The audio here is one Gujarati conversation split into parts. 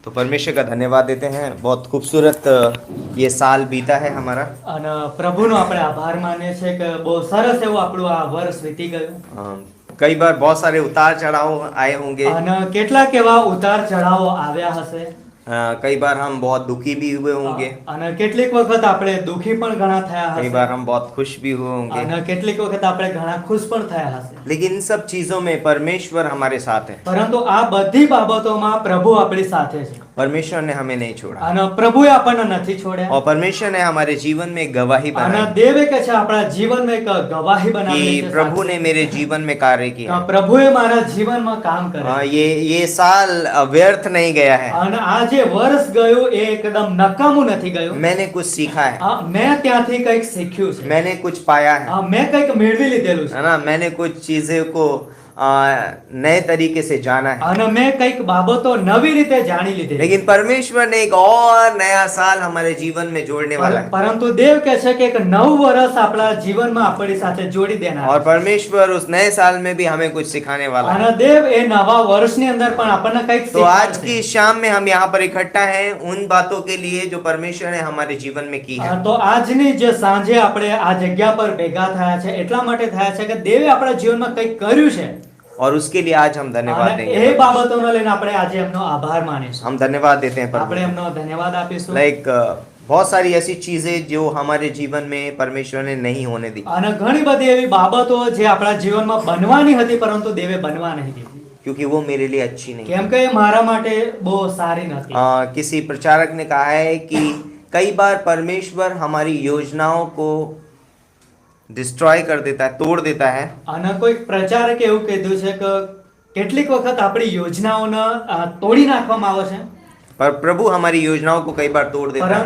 तो परमेश्वर का धन्यवाद देते हैं। बहुत खूबसूरत ये साल बीता है हमारा। અને પ્રભુનો આપણે આભાર માનીએ છીએ કે બહુ સરસ એવું આપણું આ વર્ષ વીતી ગયું कई बार बहुत सारे उतार चढ़ाव आए होंगे। અને કેટલાક એવા ઉતાર ચઢાવો આવ્યા હશે कई बार हम बहुत दुखी भी हुए होंगे। અને કેટલીક વખત આપણે દુખી પણ ઘણા થયા कई હશે बार हम बहुत खुश भी हुए होंगे। અને કેટલીક વખત આપણે ઘણા ખુશ પણ થયા હશે लेकिन इन सब चीजों में परमेश्वर हमारे साथ है। પરંતુ આ બધી બાબતોમાં પ્રભુ આપણી સાથે છે परमेश्वर ने हमें नहीं छोड़ा અને પ્રભુએ આપણને નથી છોડ્યા और परमेश्वर ने हमारे जीवन में एक गवाही અને बनाई દેવે કે છે આપણા જીવનમાં એક ગવાહી બનાવેલી कि છે प्रभु ने मेरे जीवन में कार्य किया। પ્રભુએ મારા જીવનમાં કામ કર્યું ये साल व्यर्थ नहीं गया है। અને આ જે વર્ષ ગયું એ એકદમ નકામું નથી ગયું मैंने कुछ सीखा है, મેં ત્યાંથી કંઈક શીખ્યું છે मैंने कुछ पाया है, મેં કંઈક મેળવી લીધેલું છે है ना। मैंने कुछ चीजें को नए तरीके से जाना है। અને મેં કંઈક બાબતો નવી રીતે જાણી લીધી लेकिन परमेश्वर ने एक और नया साल हमारे जीवन में जोड़ने वाला है પરંતુ દેવ કહે છે કે એક નવું વર્ષ આપણા જીવનમાં આપણી સાથે જોડી દેનાર और परमेश्वर उस नए साल में भी हमें कुछ सिखाने वाला है। અને દેવ એ નવા વર્ષની અંદર પણ આપણને કંઈક तो आज શીખવાડશે की शाम में हम यहाँ पर इकट्ठा हैं उन बातों के लिए जो परमेश्वर ने हमारे जीवन में की है। તો આજની જે સાંજે આપણે આ જગ્યા પર ભેગા થયા છે એટલા માટે થયા છે કે દેવે આપણા જીવનમાં કંઈક કર્યું છે और उसके लिए आज हम धन्यवाद અને देंगे। એ બાબતોને લઈને આપણે આજે એમનો આભાર માનીશું हम धन्यवाद देते हैं આપણે એમનો ધન્યવાદ આપીશું लाइक बहुत सारी ऐसी चीजें जो हमारे जीवन में परमेश्वर ने नहीं होने दी, અને ઘણી બધી એવી બાબતો જે આપણા જીવનમાં બનવાની હતી પરંતુ દેવે બનવા નહીં દીધી क्योंकि वो मेरे लिए अच्छी नहीं। કેમ કે એ મારા માટે બહુ સારી નથી किसी प्रचारक ने कहा है कि कई बार परमेश्वर हमारी योजनाओं को डिस्ट्रॉय कर देता है, तोड़ देता है। અને કોઈ પ્રચારકે એવું કીધું છે કે કેટલીક વખત આપણી યોજનાઓને તોડી નાખવામાં આવે છે पर प्रभु हमारी योजनाओं को कई बार तोड़ देता है।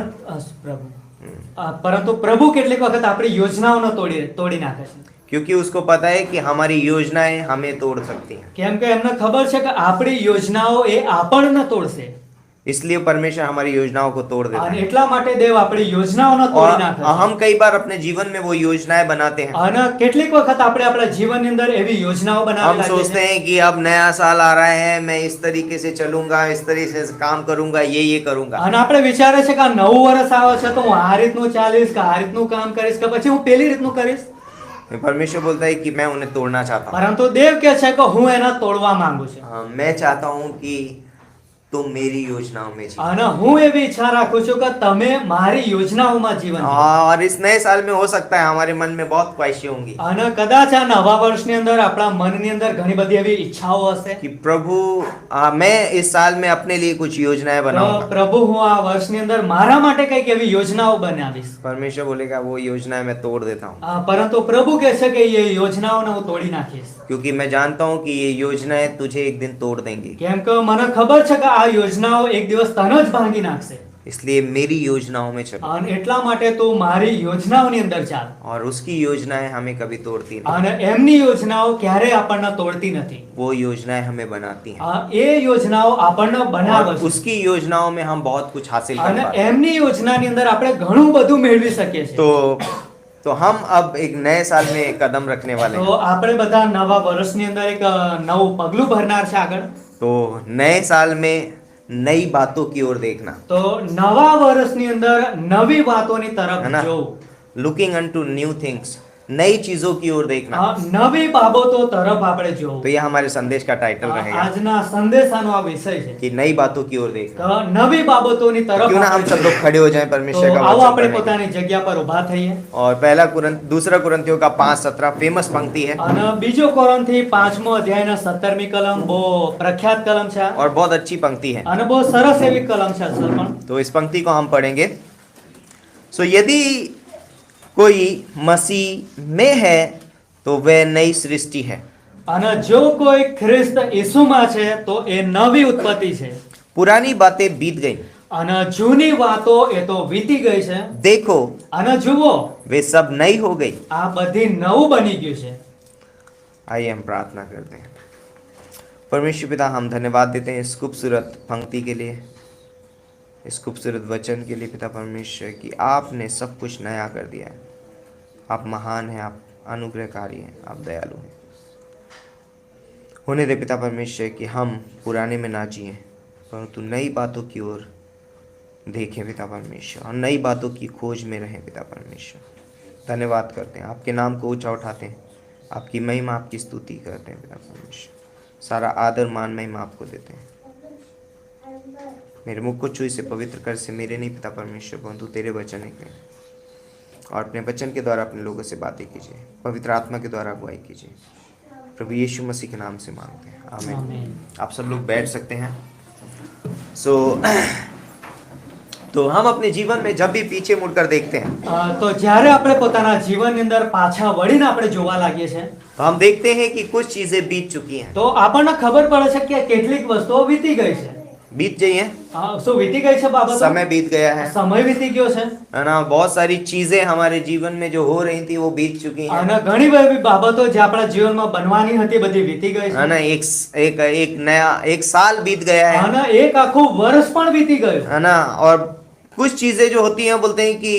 પરંતુ પ્રભુ કેટલીક વખત આપણી યોજનાઓને તોડી નાખે છે क्योंकि उसको पता है कि हमारी योजनाएं हमें तोड़ सकती हैं। કેમ કે એમને ખબર છે કે આપણી યોજનાઓ એ આપણને તોડશે इसलिए परमेश्वर हमारी योजनाओं को तोड़ देता અને है। એટલા માટે દેવ આપણી યોજનાઓને और તોડી નાખે છે हम कई बार अपने जीवन में वो योजनाएं बनाते हैं। અને કેટલીક વખત આપણે આપણા જીવનની અંદર એવી યોજનાઓ हम બનાવી લાગીએ सोचते છીએ हैं कि अब नया साल आ रहा है, मैं इस तरीके से चलूंगा, इस तरीके से काम करूंगा, ये करूंगा। અને આપણે વિચારે છે કે આ નવું વર્ષ આવે છે તો હું આ રીતનું ચાલીશ કે આ રીતનું કામ કરીશ કે પછી હું પેલી રીતનું કરીશ परमेश्वर बोलता है कि मैं उन्हें तोड़ना चाहता हूँ। પરંતુ દેવ કહે છે કે હું એને તોડવા માંગુ છું मैं चाहता हूँ कि तुम मेरी योजनाओं में जियो। અને હું એવી ઈચ્છા રાખું છું કે તમે મારી યોજનાઓમાં જીવન જીવો और इस नए साल में हो सकता है हमारे मन में बहुत ख्वाहिशें होंगी અને કદાચ આ નવા વર્ષની અંદર આપણા મનની અંદર घणी બધી એવી ઈચ્છાઓ હશે कि प्रभु मैं इस साल में अपने लिए कुछ योजनाएं તો बनाऊंगा। પ્રભુ હું આ વર્ષની અંદર મારા માટે કંઈક એવી યોજનાઓ બનાવીશ परमेश्वर बोलेगा वो योजनाएं मैं तोड़ देता हूँ, પરંતુ પ્રભુ કહે છે કે એ યોજનાઓને હું તોડી નાખીશ क्योंकि मैं जानता हूँ कि ये योजनाएं तुझे एक दिन तोड़ देंगी। કેમ કે મને ખબર છે કે આ યોજનાઓ એક દિવસ તને જ ભાંગી નાખશે इसलिए मेरी योजनाओं में चलो અને એટલા માટે તું મારી યોજનાઓની અંદર ચાલ और उसकी योजनाएं हमें कभी तोड़ती नहीं, અને એમની યોજનાઓ ક્યારે આપણને તોડતી નથી वो योजनाएं हमें बनाती हैं। એ યોજનાઓ આપણને બનાવે और છે उसकी योजनाओं में हम बहुत कुछ हासिल कर અને पाते हैं। એમની યોજનાની અંદર આપણે ઘણું બધું મેળવી શકીએ છીએ तो हम अब एक नए साल में कदम रखने वाले તો हैं। આપણે બધા નવા વર્ષની અંદર એક નવું પગલું ભરનાર છે આગળ तो नए साल में नई बातों की ओर देखना, તો નવા વર્ષની અંદર નવી વાતોની है તરફ ना, જોવું लुकिंग अनटू न्यू थिंग्स, नई चीजों की ओर देखना। નવી બાબતો તરફ આપણે જોવું तो ये हमारे संदेश का टाइटल रहेगा આજના સંદેશાનો આ વિષય છે कि नई बातों की ओर देखना। તો નવી બાબતોની તરફ क्यों ना हम આપણે सब लोग खड़े हो जाएं તો परमेश्वर का આવો वचन આપણે पढ़ने के लिए। પોતાની જગ્યા પર ઊભા થઈએ और दूसरा कुरिन्थियों का 5:17 फेमस पंक्ति है અને બીજો કોરિન્થી 5મો અધ્યાયના 17મી કલમ બહુ પ્રખ્યાત કલમ છે और बहुत अच्छी पंक्ति है। અને બહુ સરસ એવી કલમ છે અસલ પણ तो इस पंक्ति को हम पढ़ेंगे। यदि कोई मसीह में है तो वह नई सृष्टि है, અને જો કોઈ ખ્રિસ્ત ઈસુમાં છે તો એ નવી ઉત્પત્તિ છે पुरानी बातें बीत गई, અને જૂની વાતો એ તો વીતી ગઈ છે देखो અને જુઓ वे सब नई हो गई। આ બધી નવું બની ગયું છે आइए हम प्रार्थना करते हैं। परमेश्वर पिता, हम धन्यवाद देते हैं इस खूबसूरत पंक्ति के लिए, इस खूबसूरत वचन के लिए पिता परमेश्वर कि आपने सब कुछ नया कर दिया है। आप महान हैं, आप अनुग्रहकारी हैं, आप दयालु हैं। होने दे पिता परमेश्वर कि हम पुराने में ना जिए, परंतु नई बातों की ओर देखें पिता परमेश्वर, और नई बातों की खोज में रहें पिता परमेश्वर। धन्यवाद करते हैं, आपके नाम को ऊंचा उठाते हैं, आपकी महिमा आपकी स्तुति करते हैं पिता परमेश्वर। सारा आदर मान महिमा आपको देते हैं। मेरे मुख को छुई से पवित्र कर से मेरे नहीं पिता परमेश्वर, परंतु तेरे वचन है, और अपने वचन के द्वारा अपने लोगों से बातें कीजिए, पवित्र आत्मा के द्वारा अगुवाई कीजिए। प्रभु यीशु मसीह के नाम से मांगते हैं, आमीन। आमीन। आप सब लोग बैठ सकते हैं। तो हम अपने जीवन में जब भी पीछे मुड़कर देखते हैं, તો જ્યારે આપણે પોતાના જીવનની અંદર પાછા વળીને આપણે જોવા લાગીએ છીએ तो हम देखते हैं कि कुछ चीजें बीत चुकी हैं, તો આપણને ખબર પડે છે કે કેટલીક વસ્તુઓ વીતી ગઈ છે। बीत गई हैं, શું વીતી ગઈ છે બાબતો? समय बीत गया है સમય વીતી ગયો છે ना। बहुत सारी चीजें हमारे जीवन में जो हो रही थी वो बीत चुकी हैं, અને ઘણી બધી બાબતો જે આપણા જીવનમાં બનવાની હતી બધી વીતી ગઈ है છે ना। एक नया एक साल बीत गया है, અને એક આખું વર્ષ પણ વીતી ગયું। है ना। और कुछ चीजें जो होती हैं बोलते हैं कि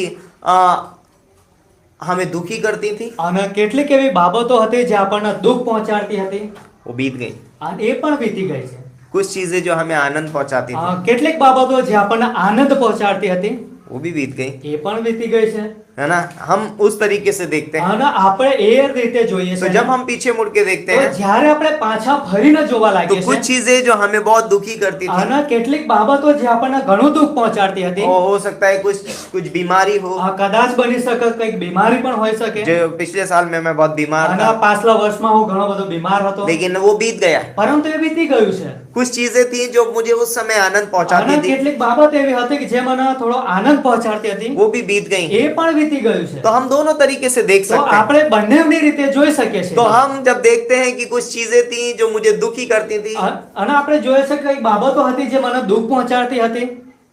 हमें दुखी करती थी, અને કેટલીક એવી બાબતો હતી જે આપણને દુઃખ પહોંચાડતી હતી वो बीत गई। અને એ પણ વીતી ગઈ છે। कुछ चीजें जो हमें आनंद पहुंचाती थी, કેટલીક બાબતો જે આપણને આનંદ પહોંચાડતી હતી वो भी बीत गई, એ પણ વીતી ગઈ છે। है ना। हम उस तरीके से देखते हैं। અને આપણે એ રીતે જોઈએ तो છે जब हम पीछे मुड़ के देखते તો हैं, જ્યારે આપણે પાછા ફરીને જોવા तो લાગીએ कुछ છીએ चीजें जो हमें बहुत दुखी करती थी, અને કેટલીક બાબતો જે આપણને ઘણું દુઃખ પહોંચાડતી હતી वो हो सकता है कुछ बीमारी हो। કદાચ બની શકે કંઈક બીમારી પણ હોઈ શકે। जो पिछले साल में मैं बहुत बीमार અને था, પાછલા વર્ષમાં હું ઘણો બધો બીમાર હતો लेकिन वो बीत गया। પરંતુ એ વીતી ગયું છે। कुछ चीजें थी जो मुझे उस समय आनंद અને पहुंचाती थी, કેટલીક બાબત એવી હતી કે જે મને થોડો આનંદ પહોંચાડતી હતી वो भी बीत गई। એ પણ વીતી ગયું છે। तो हम दोनों तरीके से देख તો सकते हैं। આપણે બંનેની રીતે જોઈ શકીએ છીએ। तो हम जब देखते हैं कि कुछ चीजें थी जो मुझे दुखी करती थी, અને આપણે જોઈએ છે કે કઈ બાબતો હતી જે મને દુઃખ પહોંચાડતી હતી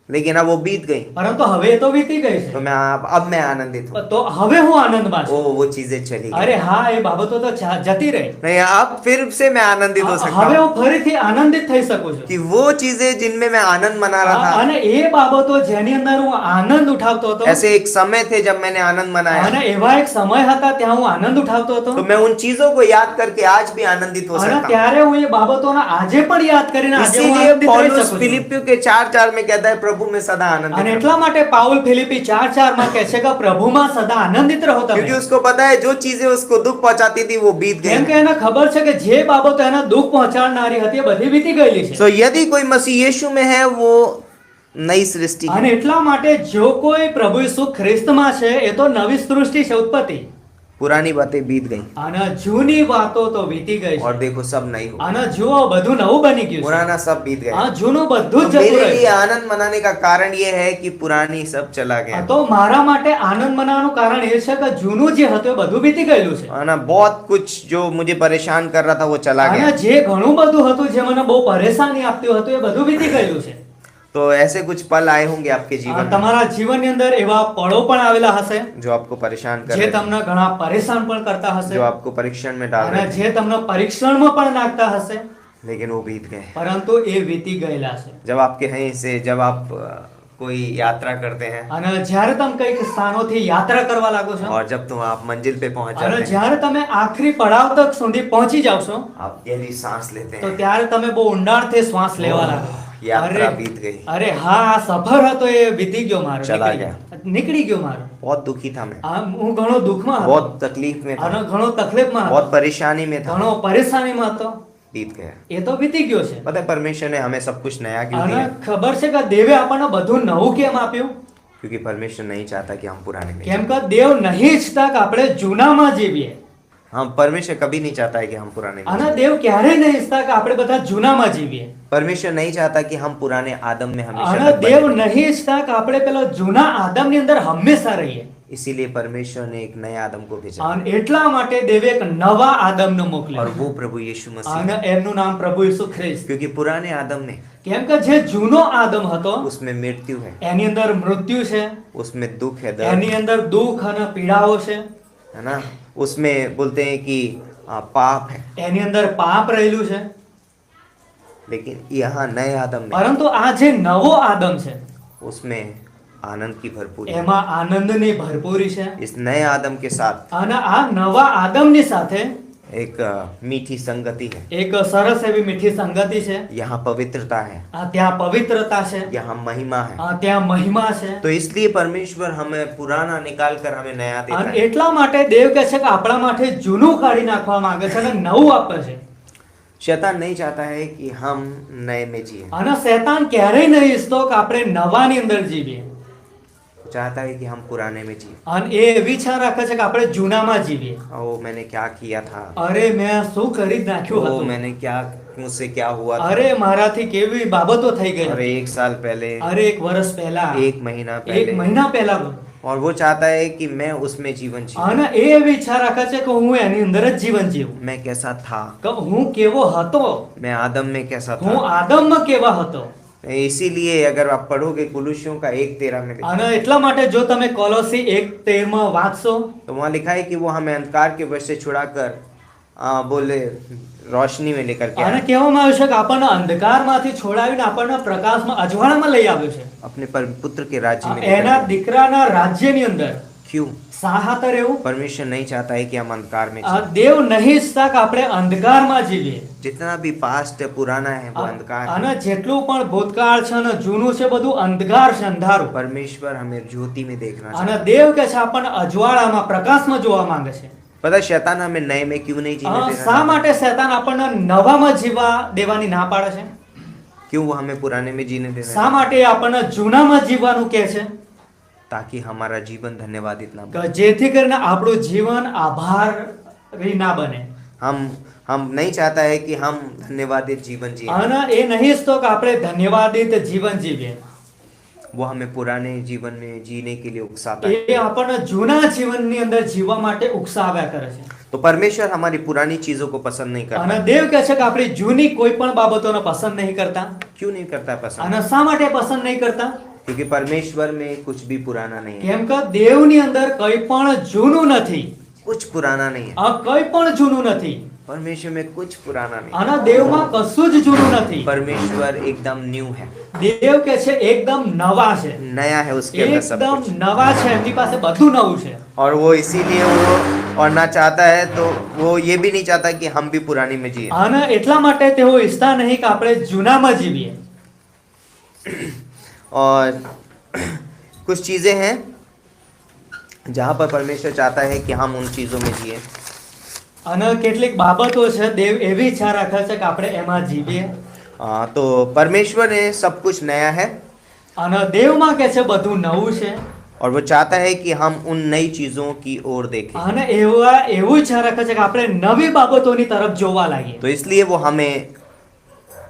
लेकिन अब वो बीत गई, પરંતુ હવે એ તો વીતી ગઈ तो છે। अब मैं आनंदित हूँ। તો હવે હું આનંદમાં છું। वो चीजें चली गई। અરે હા એ બાબતો તો જતી રહી। नहीं, अब फिर से मैं आनंदित हो सकता હવે हूँ હું ફરીથી આનંદિત થઈ શકું છું। कि वो चीजें जिनमें मैं आनंद मना रहा था, અને એ બાબતો જેની અંદર હું આનंद ઉઠાવતો હતો ऐसे एक समय थे जब मैंने आनंद मनाया, અને एवा एक समय હતા ત્યાં હું આનंद ઉઠાવતો હતો तो मैं उन चीजों को याद करके आज भी आनंदित हो અને सकता हूँ। ત્યારે હું એ બાબતોને આજે પણ યાદ કરીને આજે હું इसीलिए આનંદિત રહી पौलुस શકું છું। फिलिपियों के 4:4 में कहता है, प्रभु में सदा અને आनंदित એટલા रहो। માટે પાઉલ ફિલિપી 4:4 માં કહે છે કે પ્રભુમાં સદા આનંદિત રહો તમે। क्योंकि उसको पता है जो चीजें उसको दुख पहुंचाती थी वो बीत કેમ गई। કે એને ખબર છે કે જે બાબતો એને દુઃખ પહોંચાડનારી હતી એ બધી વીતી ગયેલી છે। तो यदि कोई मसीह यीशु में है, वो नई सृष्टि है। અને એટલા માટે જો કોઈ પ્રભુ ઈસુ ખ્રિસ્તમાં છે એ તો નવી સૃષ્ટિ છે, ઉત્પત્તિ। पुरानी बातें बीत गई અને જૂની વાતો તો વીતી ગઈ और છે देखो सब नई हो। અને જુઓ બધું નવું બની ગયું છે। पुराना सब बीत गया। જૂનું બધું तो જ જતું मेरे लिए રહ્યું। आनंद मनाने का कारण ये है कि पुरानी सब चला गया। તો મારા માટે આનંદ મનાવવાનું કારણ એ છે કે જૂનું જે હતું એ બધું વીતી ગયેલું છે। है ना। बहुत कुछ जो मुझे परेशान कर रहा था वो चला અને गया। જે ઘણું બધું હતું જે મને બહુ પરેશાની આપતું હતું એ બધું વીતી ગયેલું છે। तो ऐसे कुछ पल आए होंगे आपके जीवन में તમારા જીવનની અંદર એવા પળો પણ આવેલા હશે जो आपको परेशान कर જે रहे थे, તમને ઘણા પરેશાન પણ કરતા હશે जो आपको परीक्षण में डाल અને रहे थे, જે તમને પરીક્ષણમાં પણ નાખતા હશે लेकिन वो बीत गए। પરંતુ એ વીતી ગયેલા છે। जब आपके हैं से जब आप कोई यात्रा करते हैं અને જ્યારે તમે કઈક સ્થાનોથી યાત્રા કરવા લાગો છો और जब तुम आप मंजिल पे पहुंच અને जाते हैं, જ્યારે તમે આખરી પડાવ તક સુધી પહોંચી જાવ છો आप गहरी सांस लेते તો हैं। ત્યારે તમે બહુ ઊંડાણથી શ્વાસ લેવા લાગો। यात्रा बीत गई। અરે હા આ સફર હતો એ વીતી ગયો મારો, ચલા નીકળી ગયો મારો। बहुत दुखी था मैं, હું ઘણો દુઃખમાં હતો बहुत तकलीफ में था, અને ઘણો તકલીફમાં હતો, बहुत परेशानी में था, ઘણો પરેશાનીમાં હતો। बीत गया। એ તો વીતી ગયો છે। पता है परमेश्वर ने हमें सब कुछ नया क्यों અને दिया? ખબર છે કે દેવે આપણને બધું નવું કેમ આપ્યું? क्योंकि परमेश्वर नहीं चाहता कि हम पुराने में કેમ કે દેવ નહીં ઈચ્છતા કે આપણે જૂનામાં જીવીએ। हम परमेश्वर कभी नहीं चाहता है कि हम पुराने में અને દેવ ક્યારેય નહીં ઈચ્છતા કે આપણે બધા जूनाમાં જીવીએ। परमेश्वर नहीं चाहता कि हम पुराने आदम में हमेशा અને तक बने દેવ रहें। નહીં ઈચ્છતા કે આપણે પેલા જૂના આદમની અંદર હંમેશા રહીએ। इसीलिए परमेश्वर ने एक नए आदम को भेजा અને એટલા માટે દેવે એક નવા આદમને और મોકલ્યો वो प्रभु यीशु मसीह। અને એમનું નામ પ્રભુ ઈસુ ખ્રિસ્ત। क्योंकि पुराने आदम में કેમ કે જે જૂનો આદમ હતો उसमें मृत्यु है, એની અંદર મૃત્યુ છે, उसमें दुख है, दर्द એની અંદર દુઃખ અને પીડાઓ છે, है ना। उसमें बोलते हैं कि पाप है। એની અંદર પાપ રહેલું છે। लेकिन यहाँ नए आदम में પરંતુ આ જે નવો આદમ છે उसमें आनंद की भरपूरी है। એમાં આનંદની ભરપૂરી છે। इस नए आदम के साथ અને આ નવા આદમની સાથે एक मीठी संगति है, એક સરસ એવી મીઠી સંગતિ છે, यहाँ पवित्रता है, ત્યાં પવિત્રતા છે, यहाँ महिमा है। ત્યાં મહિમા છે। तो इसलिए परमेश्वर हमें पुराना निकाल कर हमें नया देता અને है। એટલા માટે દેવ કહે છે કે આપણા માટે જૂનું કાઢી નાખવા માંગે છે અને નવું આપે છે। शैतान नहीं चाहता है कि हम नए में जिए, અને શૈતાન ક્યારેય નહીં ઈચ્છતો કે આપણે નવાની અંદર જીવીએ, चाहता है कि हम पुराने में जिए। અને એ એવી ઈચ્છા રાખે છે કે આપણે જૂનામાં જીવીએ। ओ मैंने क्या किया था, અરે મેં શું કરી જ નાખ્યું ओ હતું, मैंने क्या, मुझसे क्या हुआ था, અરે મારાથી કેવી બાબતો થઈ ગઈ, अरे 1 साल पहले, અરે 1 વર્ષ પહેલા, 1 महीना 1 पहले। મહિના પહેલા। और वो चाहता है कि मैं उसमें जीवन जीऊं। અને એ એવી ઈચ્છા રાખે છે કે હું એની અંદર જ જીવન જીવું, मैं कैसा था, કે હું કેવો હતો, मैं आदम में कैसा હું था। આદમમાં केवा હતો। इसीलिए अगर आप पढ़ोगे कुलुसियों का 1:13 में लिखा અને એટલા માટે જો તમે કોલોસી 1:13 માં વાંચશો तो वहाँ लिखा है कि वो हमें अंधकार के वश से छुड़ाकर बोले रोशनी में लेकर के અને आए, કહેવામાં આવ્યું છે કે આપણને અંધકારમાંથી છોડાવીને આપણને પ્રકાશમાં અજવાળામાં લઈ આવ્યો છે, अपने पुत्र के राज्य में लेकर એના के आए। દીકરાના રાજ્યની અંદર। क्यों? શા હાતર એવું? परमेश्वर नहीं चाहता है कि हम अंधकार में આ जिएं। દેવ નહીં ઈચ્છતા કે આપણે અંધકારમાં જીવીએ। जितना भी पास्ट है, पुराना है, वो अंधकार है। અને જેટલું પણ ભૂતકાળ છે અને જૂનું છે બધું અંધકાર છે, અંધારું। परमेश्वर हमें ज्योति में देखना અને चाहता है। દેવ કે છે આપણને અજવાળામાં प्रकाशમાં જોવા માંગે છે। पता है शैतान हमें नए में क्यों नहीं जीने दे શા रहा? માટે શૈતાન આપણને નવામાં જીવા દેવાની ના પાડે છે? क्यों वो हमें पुराने में जीने दे रहा શા है? માટે આપણને જૂનામાં જીવવાનું કહે છે? ताकि हमारा जीवन धन्यवादित ना કે बने। જેથી કરીને આપણું જીવન આભારી ના બને। हम नहीं चाहता है कि हम धन्यवादित जीवन जिए। અને એ નહીં ઈચ્છતો કે આપણે ધન્યવાદિત જીવન જીવીએ। वो हमें पुराने जीवन में जीने के लिए उकसाता है। એ આપણને જૂના જીવનની અંદર જીવવા માટે ઉકસાવ્યા કરે છે। तो परमेश्वर हमारी पुरानी चीजों को पसंद नहीं करता। અને દેવ કહે છે કે આપણી જૂની કોઈ પણ બાબતોને પસંદ નહીં કરતા। क्यों नहीं करता पसंद? અને શા માટે પસંદ નહીં કરતા? क्योंकि परमेश्वर में कुछ भी पुराना नहीं है, કેમ કે દેવની અંદર કંઈ પણ જૂનું નથી, कुछ पुराना नहीं है। કંઈ પણ જૂનું નથી। परमेश्वर में कुछ पुराना नहीं है। અને દેવમાં કશું જ જૂનું નથી। परमेश्वर एकदम न्यू है, દેવ કે છે એકદમ નવા છે, नया है, उसके अंदर सब એકદમ कुछ। નવા છે, એમની પાસે બધું નવું છે। और वो इसीलिए वो और ना चाहता है, तो वो ये भी नहीं चाहता कि हम भी पुरानी में जिए। અને એટલા માટે તેઓ ઈચ્છતા નહીં કે આપણે જૂનામાં જીવીએ। और कुछ चीजें हैं जहाँ पर परमेश्वर चाहता है कि हम उन चीजों में जिए। અને કેટલીક બાબતો છે દેવ એવી ઈચ્છા રાખે છે કે આપણે એમાં જીવીએ। तो परमेश्वर ने सब कुछ नया है, અને દેવમાં કે છે બધું નવું છે। और वो चाहता है कि हम उन नई चीजों की ओर देखें। અને એવું ઈચ્છા રાખે છે કે આપણે નવી બાબતોની તરફ જોવા લાગીએ। तो इसलिए वो हमें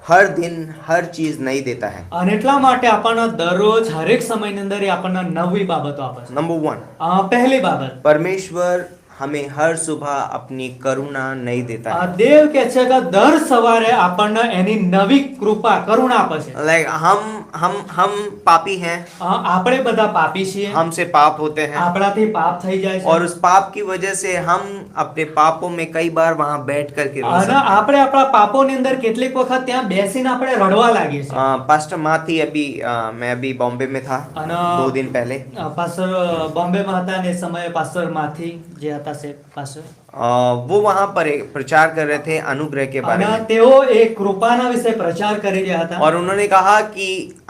हर दिन हर चीज नई देता है। અને એટલા માટે આપણને દરરોજ હરેક સમયની અંદર એ આપણને નવી બાબતો આપે છે। नंबर 1, પહેલી બાબત, परमेश्वर हमें हर सुबह अपनी करुणा नहीं देता है। દેવ કે છે કે દર સવારે આપણને એની નવી કૃપા કરુણા આપે છે। लाइक हम पापी हैं, આપણે બધા પાપી છીએ, हमसे पाप होते हैं, આપણાથી પાપ થઈ જાય છે। और उस पाप की वजह से हम अपने पापों में कई बार वहां बैठ करके रो અને सकते हैं। આપણે આપણા પાપોની અંદર કેટલીક વખત ત્યાં બેસીને આપણે રડવા લાગીએ છીએ। पास्टर माथी मैं अभी बॉम्बे में था અને 2 दिन पहले। પાસ્ટર બોમ્બેમાં હતા ને એ સમયે પાસ્ટર માથી જે હતા છે પાસ્ટર, वो वहां पर एक प्रचार कर रहे थे अनुग्रह के बारे અને में, તેઓ એક કૃપાના વિશે પ્રચાર કરી રહ્યા હતા। और उन्होंने कहा कि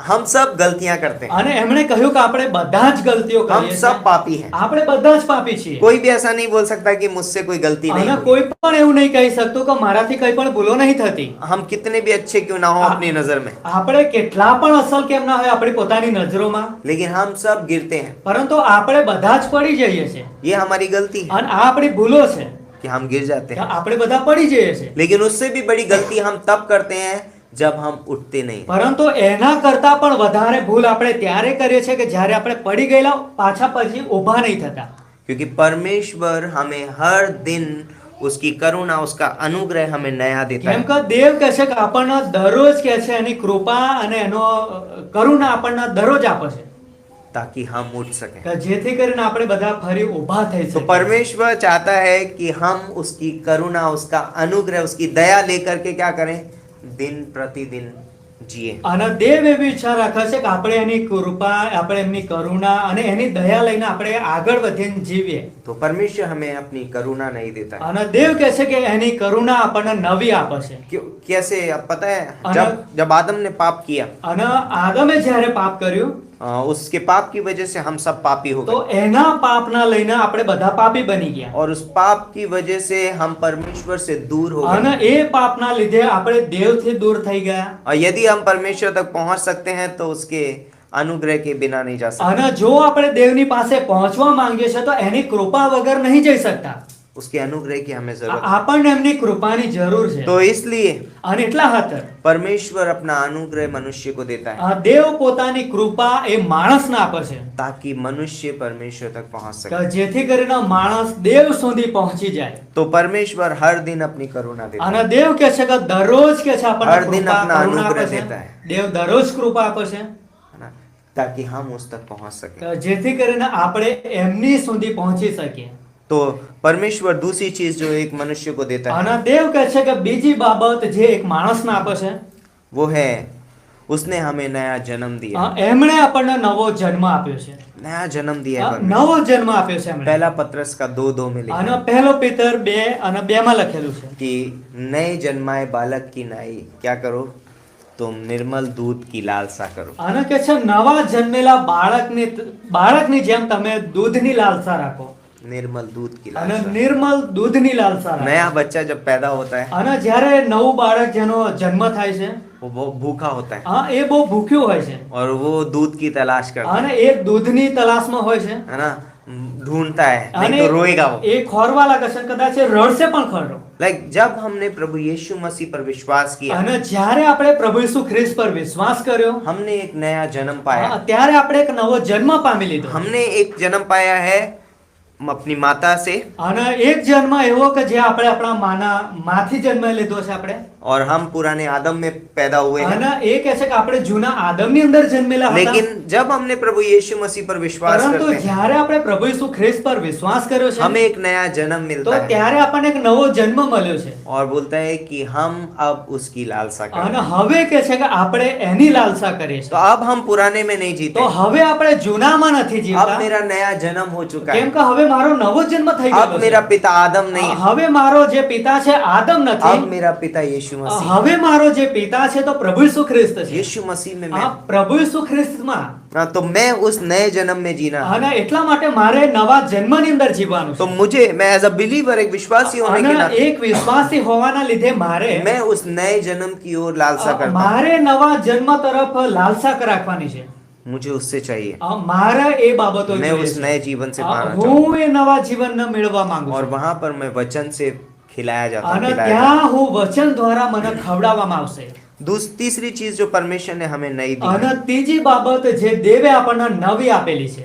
हम सब गलतियां करते हैं, અને એમણે કહ્યું કે આપણે બધા જ ગલતીઓ हम કરીએ सब છીએ, पापी हैं। આપણે બધા જ પાપી છીએ। कोई भी ऐसा नहीं बोल सकता कि मुझसे कोई गलती नहीं અને हुई। કોઈ પણ એવું નહીં કહી શકતું કે મારાથી કંઈ પણ ભૂલો નહીં થતી। हम कितने भी अच्छे क्यों ना हो अपनी नजर में, આપણે કેટલા પણ અસલ કેમ ના હોય આપણી પોતાની નજરોમાં, लेकिन हम सब गिरते हैं। પરંતુ આપણે બધા જ પડી જઈએ છીએ। ये हमारी गलती है અને આ આપણી ભૂલો છે कि हम गिर जाते કે हैं। આપણે બધા પડી જઈએ છીએ। लेकिन उससे भी बड़ी गलती हम तब करते हैं जब हम उठते नहीं। પરંતુ એના કરતા પણ વધારે ભૂલ આપણે ત્યારે કરીએ છીએ કે જ્યારે આપણે પડી ગયેલા પાછા પછી ઊભા નહીં થતા। क्योंकि परमेश्वर हमें हर दिन उसकी करुणा, उसका अनुग्रह हमें नया देता કેમ है, કે દેવ કહે છે કે આપણને દરરોજ કહે છે એની કૃપા અને એનો કરુણા આપણને દરરોજ આપે છે ताकि हम उठ सकें। કે જેથી કરીને આપણે બધા ફરી ઊભા થઈ तो શકીએ। परमेश्वर चाहता है कि हम उसकी करुणा, उसका अनुग्रह, उसकी दया लेकर के क्या करें, दिन प्रतिदिन जिए। અને દેવ એવી ઈચ્છા રાખે છે કે આપણે એની કૃપા, આપણે એમની કરુણા અને એની દયા લઈને આપણે આગળ વધીને જીવીએ. तो परमेश्वर हमें अपनी करुणा नहीं देता है। અને દેવ કહે છે કે એની કરુણા આપણને નવી આપે છે. क्यों? कैसे? अब पता है, अन- जब आदम ने पाप किया, અને આદમે જ્યારે પાપ કર્યું उसके पाप की वजह से हम सब पापी हो તો गए, એના पापના લઈને આપણે બધા પાપી બની ગયા. और उस पाप की वजह से हम परमेश्वर से दूर हो અને गए। એ પાપના લીધે આપણે દેવથી દૂર થઈ ગયા. और यदि हम परमेश्वर तक पहुंच सकते हैं तो उसके अनुग्रह के बिना नहीं जा सकते। અને જો આપણે देवની પાસે પહોંચવા માંગીએ છીએ તો એની કૃપા વગર નહીં જઈ શકતા. उसके अनुग्रह की हमें जरूरत है। આપણને એમની કૃપાની જરૂર છે. तो इसलिए અને એટલા ખાતર परमेश्वर अपना अनुग्रह मनुष्य को देता है, આ દેવ પોતાની કૃપા એ માણસને આપે છે ताकि मनुष्य परमेश्वर तक पहुंच કે सके। જેથી કરીને માણસ દેવ સુધી પહોંચી જાય. तो परमेश्वर हर दिन अपनी करुणा देता અને है, દેવ કહે છે કે દરરોજ કે છે આપણને हर दिन કૃપા अपना કરુણા अनुग्रह આપે છે. देता है। દેવ દરરોજ કૃપા આપે છે है ना, ताकि हम उस तक पहुंच सके। કે જેથી કરીને આપણે એમની સુધી પહોંચી શકીએ. तो परमेश्वर दूसरी चीज जो एक मनुष्य को देता है, અને દેવ કહે છે કે બીજી બાબત જે એક માણસને આપે છે वो है उसने हमें नया जन्म दिया। એમણે આપણને નવો જન્મ આપ્યો છે. नया जन्म दिया है परमेश्वर। નવો જન્મ આપ્યો છે એમણે. पहला पत्रस का 2:2 में लिखा અને है પહેલો પિતર 2 અને 2 માં લખેલું છે कि नए जन्माए बालक की नाई क्या करो, तुम निर्मल दूध की लालसा करो। અને કે છે નવા જન્મેલા બાળકની જેમ તમે દૂધની લાલસા રાખો. निर्मल दूध की અને लालसा। નિર્મલ દૂધની લાલસા રાખો. नया बच्चा जब पैदा होता है અને જ્યારે નવું બાળક જેનો જન્મ થાય છે वो बहुत भूखा होता है એ બહુ ભૂખ્યું હોય છે और वो दूध की तलाश करता અને એ દૂધની તલાશમાં હોય છે है ना, ढूंढता है, અને नहीं तो रोएगा वो। એ ખોરવા લાગે છે, કદાચ એ રડશે પણ ખરો. लाइक जब हमने प्रभु यीशु मसीह पर विश्वास किया, અને જ્યારે આપણે પ્રભુ ઈસુ ખ્રિસ્ત પર વિશ્વાસ કર્યો हमने एक नया जन्म पाया। ત્યારે આપણે એક નવો જન્મ પામી લીધો. हमने एक जन्म पाया है अपनी माता से, અને એક જન્મ એવો કે જે આપણે આપણા માથી જન્મ લીધો છે આપણે. और हम पुराने आदम में पैदा हुए हैं। અને એ કહે છે કે આપણે જૂના આદમની અંદર જન્મેલા હતા. लेकिन जब हमने प्रभु यीशु मसीह पर विश्वास પરંતુ करते हैं, જ્યારે આપણે પ્રભુ ઈસુ ખ્રિસ્ત પર વિશ્વાસ કર્યો છે हमें एक नया जन्म તો मिलता है ત્યારે આપણને એક નવો જન્મ મળ્યો છે. और बोलता है कि हम अब उसकी लालसा અને करें। હવે કે છે કે આપણે એની લાલસા કરીએ तो છીએ. अब हम पुराने में नहीं जीते, તો હવે આપણે જૂનામાં નથી अब જીવતા. मेरा नया जन्म हो चुका કેમ है। કે હવે મારો નવો જન્મ થઈ अब ગયો मेरा છે. पिता आदम नहीं है, હવે मारो જે પિતા છે આદમ अब નથી. मेरा पिता यीशु मसीह। હવે મારો જે પિતા છે તો પ્રભુ ઈસુ ખ્રિસ્ત છે. यीशु मसीह में આ मैं, પ્રભુ ઈસુ ખ્રિસ્તમાં. हाँ, तो मैं उस नए जन्म में जीना है। અને એટલા માટે મારે નવા જન્મની અંદર જીવવાનું तो છે. मुझे, मैं एज अ बिलीवर, एक विश्वासी होने के અને नाते, એક વિશ્વાસી હોવાના લીધે મારે मैं उस नए जन्म की ओर लालसा करता हूँ। મારે નવા જન્મ તરફ લાલસા રાખવાની છે. मुझे उससे चाहिए, મારે એ બાબતો मैं જોઈએ उस છે. नए जीवन से पाना चाहता हूँ। હું એ નવા જીવન મેળવવા માંગુ और છું. वहां पर मैं वचन से खिलाया जाता हूँ, અને खिलाया जाता ત્યાં હું વચન દ્વારા મને ખવડાવવામાં આવશે. हूँ। तीसरी चीज जो परमेश्वर ने हमें नई दी, અને ત્રીજી બાબત જે દેવે આપણને નવી આપેલી છે,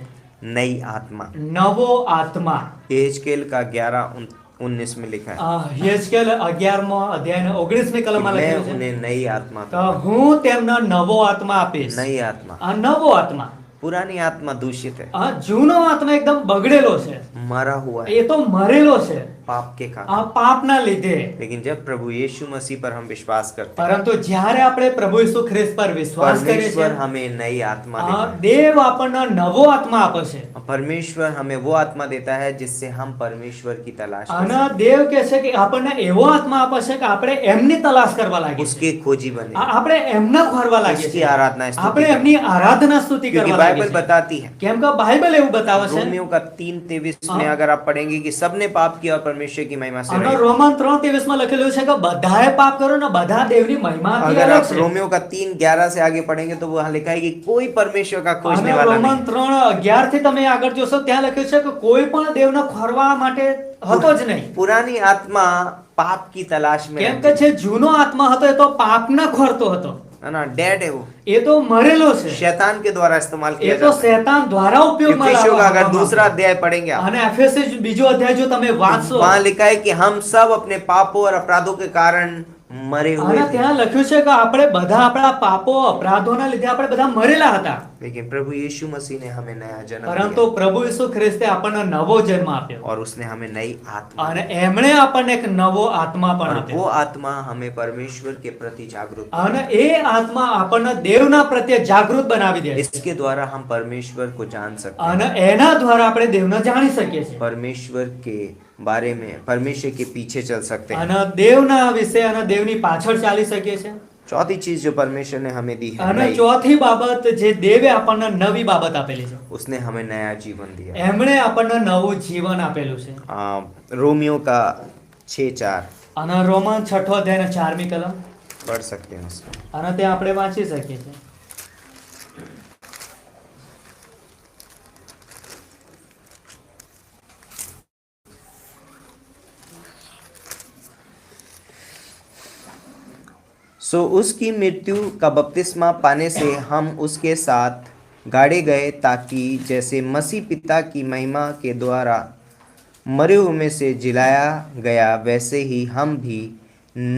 नई आत्मा। નવો આત્મા. एजकेल का 11:19 में लिखा है, યજકેલ 11મો અધ્યાયનો 19મી કલમમાં मैं લખેલું છે उन्हें नई आत्मा તો दूंगा। હું તેમને નવો આત્મા આપીશ. नई आत्मा। આ નવો આત્મા. पुरानी आत्मा दूषित है, જૂનો આત્મા એકદમ બગડેલો છે, मरा हुआ है એ તો મરેલો છે पाप के कारण। આ પાપના લીધે. लेकिन जब प्रभु यीशु मसीह पर हम विश्वास करते हैं, પરંતુ જ્યારે આપણે પ્રભુ ઈસુ ખ્રિસ્ત પર વિશ્વાસ કરીએ परमेश्वर છીએ हमें नई आत्मा देता है। દેવ આપણને નવો આત્મા આપે છે. परमेश्वर हमें वो आत्मा देता है जिससे हम परमेश्वर की तलाश कर અને દેવ કહે છે કે આપણને એવો આત્મા આપે છે કે આપણે એમની તલાશ કરવા सकें, લાગીએ उसके છીએ. खोजी बने, આપણે એમના ખોરવા લાગીએ उसकी છીએ. आराधना स्तुति આપણે करें। એમની આરાધના સ્તુતિ क्योंकि કરવા बाइबल લાગીએ છીએ. बताती है, કેમ કે બાઇબલ એવું બતાવે છે रोमियो का 3:23 में अगर आप पढ़ेंगे कि सबने पाप किया और परमेश्वर की महिमा से અને रहित। રોમન 3:23 માં લખેલું છે કે બધાએ પાપ કર્યો ને બધા દેવની મહિમાથી अगर અલગ आप છે. रोमियो का 3:11 से आगे पढ़ेंगे तो वहां लिखा है कि कोई परमेश्वर का खोजने અને वाला રોમન नहीं। 3:11 થી તમે આગળ જોશો ત્યાં લખ્યું છે કે કોઈ પણ દેવને ખોરવા માટે હતો જ નહીં. पुरानी आत्मा पाप की तलाश में કેમ रहती કે है। જે જૂનો આત્મા હતો એ તો પાપને ખોરતો હતો. है ना, डेड है वो, એ તો મરેલો છે. शैतान के द्वारा इस्तेमाल એ किया તો जाता है। શૈતાન દ્વારા ઉપયોગમાં इफिसियों का अगर लावવામાં दूसरा આવે. अध्याय पढ़ेंगे आप, અને એફએસી બીજો અધ્યાય જો તમે વાંચશો वहां लिखा है कि हम सब अपने पापों और अपराधों के कारण मरे हुए અને थे, ત્યાં લખ્યું છે કે આપણે બધા આપણા પાપો અપરાધોના લીધે આપણે બધા મરેલા હતા, लेकिन प्रभु यीशु मसीह ने हमें नया जन्म પરંતુ दिया પ્રભુ ઈસુ ખ્રિસ્તે આપણને નવો જન્મ આપ્યો और उसने हमें नई आत्मा અને दी। એમણે આપણને એક નવો આત્મા પણ और આપ્યો वो आत्मा हमें परमेश्वर के प्रति जागरूक અને એ આત્મા આપણને દેવના પ્રત્યે જાગૃત બનાવી દે છે इसके द्वारा हम परमेश्वर को जान सकते हैं, અને એના દ્વારા આપણે દેવને જાણી શકીએ છીએ परमेश्वर के बारे में, परमेश्वर के पीछे चल सकते हैं। અને દેવના વિશે અને દેવની પાછળ ચાલી શકીએ છીએ चौथी चीज जो परमेश्वर ने हमें दी है અને नई, ચોથી બાબત જે દેવે આપણને નવી બાબત આપેલી છે, उसने हमें नया जीवन दिया। એમણે આપણને નવું જીવન આપેલું છે रोमियो का 6:4 અને રોમન 6 અધ્યાયના 4મી કલમ पढ़ सकते हैं उसको। અને તે આપણે વાંચી શકીએ છીએ। सो उसकी मृत्यु का बपतिस्मा पाने से हम उसके साथ गाड़े गए, ताकि जैसे मसीह पिता की महिमा के द्वारा मरे हुए में से जिलाया गया, वैसे ही हम भी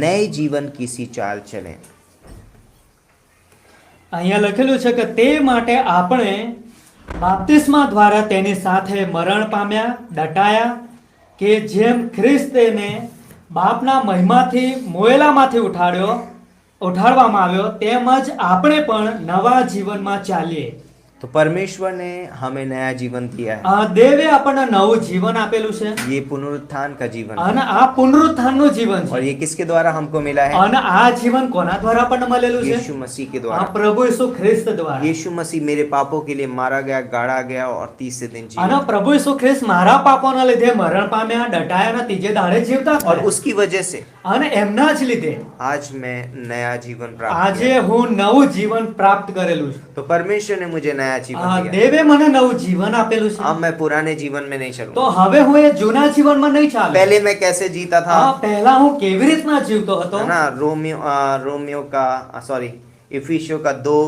नए जीवन की सी चाल चलें। અહીંયા લખેલું છે કે તે માટે આપણે બાપ્તિસ્મા દ્વારા તેની સાથે મરણ પામ્યા, દટાયા, કે જેમ ખ્રિસ્તને બાપના મહિમાથી મોયેલામાંથી ઉઠાડવામાં આવ્યો, તેમજ આપણે પણ નવા જીવનમાં ચાલીએ। तो परमेश्वर ने हमें नया जीवन दिया है। દેવે આપણને નવું જીવન આપેલું છે ये पुनरुत्थान का जीवन है। અને આ પુનરુત્થાનનું જીવન और છે ये किसके द्वारा हमको मिला है? અને આ જીવન કોના દ્વારા આપણને મળેલું છે? यीशु मसीह के આ द्वारा। પ્રભુ ઈસુ ખ્રિસ્ત દ્વારા। यीशु मसीह मेरे पापों के लिए मारा गया, गाड़ा गया और तीसरे दिन जी અને પ્રભુ ઈસુ ખ્રિસ્ત મારા પાપોના લીધે મરણ પામ્યા, દટાયા અને ત્રીજે દાડે જીવતા और થયા। उसकी वजह से અને એમના જ લીધે आज मैं नया जीवन प्राप्त આજે किया। હું નવું જીવન પ્રાપ્ત કરેલું છે। तो परमेश्वर ने मुझे नया जीवन दिया। દેવે મને નવું जीवन આપેલું છે। अब मैं पुराने जीवन में नहीं તો चलूंगा। હવે હું એ જૂના જીવનમાં નહીં ચાલું। पहले मैं कैसे जीता था, પહેલા હું કેવી રીતના જીવતો હતો? है ना? रोमियो का सॉरी इफिसियों का 2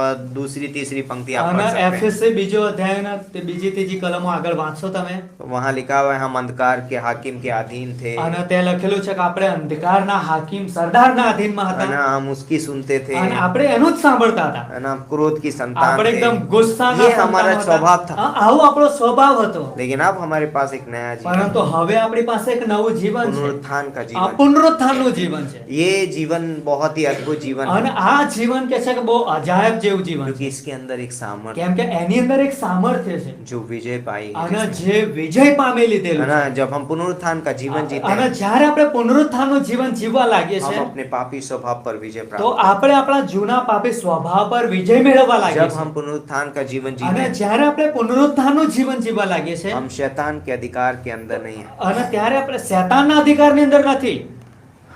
और दूसरी तीसरी पंक्ति आप અને पढ़ सकते हैं। એફએસસી બીજો અધ્યાયના તે બીજી ત્રીજી કલમો આગળ વાંચો તમે। तो वहाँ लिखा हुआ है हम अंधकार के हाकिम के अधीन थे, અને તે લખેલું છે કે આપણે અંધકારના હાકીમ સરદારના અધીનમાં है હતા ना? हम उसकी सुनते थे, અને આપણે એનું જ સાંભળતા હતા। है ना? क्रोध की संतान આપણે એકદમ थे। ગુસ્સાના ये हमारा સંતાનો स्वभाव હતા। था। આવો આપણો સ્વભાવ હતો। लेकिन अब हमारे पास एक नया जीवन, પરંતુ હવે આપણી પાસે એક નવું જીવન છે। पुनरुत्थान का આ जीवन। પુનરુત્થાનનું જીવન છે। ये जीवन बहुत ही अद्भुत जीवन અને है, આ જીવન કે છે કે બહુ અજાયબ જેવું જીવન क्योंकि છે। इसके अंदर एक सामर्थ्य કેમ કે એની અંદર એક સામર્થ્ય છે जो विजय पाई है અને जिसने। જે વિજય પામી है લીધેલું ना? છે। जब हम पुनरुत्थान का जीवन जीते અને हैं, જ્યારે આપણે પુનરુત્થાનનું જીવન જીવવા લાગીએ हम છે अपने पापी स्वभाव पर विजय તો प्राप्त करते આપણે આપણા જૂના પાપી સ્વભાવ પર વિજય મેળવવા हैं। લાગીએ जब છીએ। हम पुनरुत्थान का जीवन जीते અને हैं, જ્યારે આપણે પુનરુત્થાનનું જીવન જીવવા લાગીએ છીએ हम शैतान के अधिकार के अंदर नहीं है। અને ત્યારે આપણે શૈતાનના અધિકારની અંદર નથી।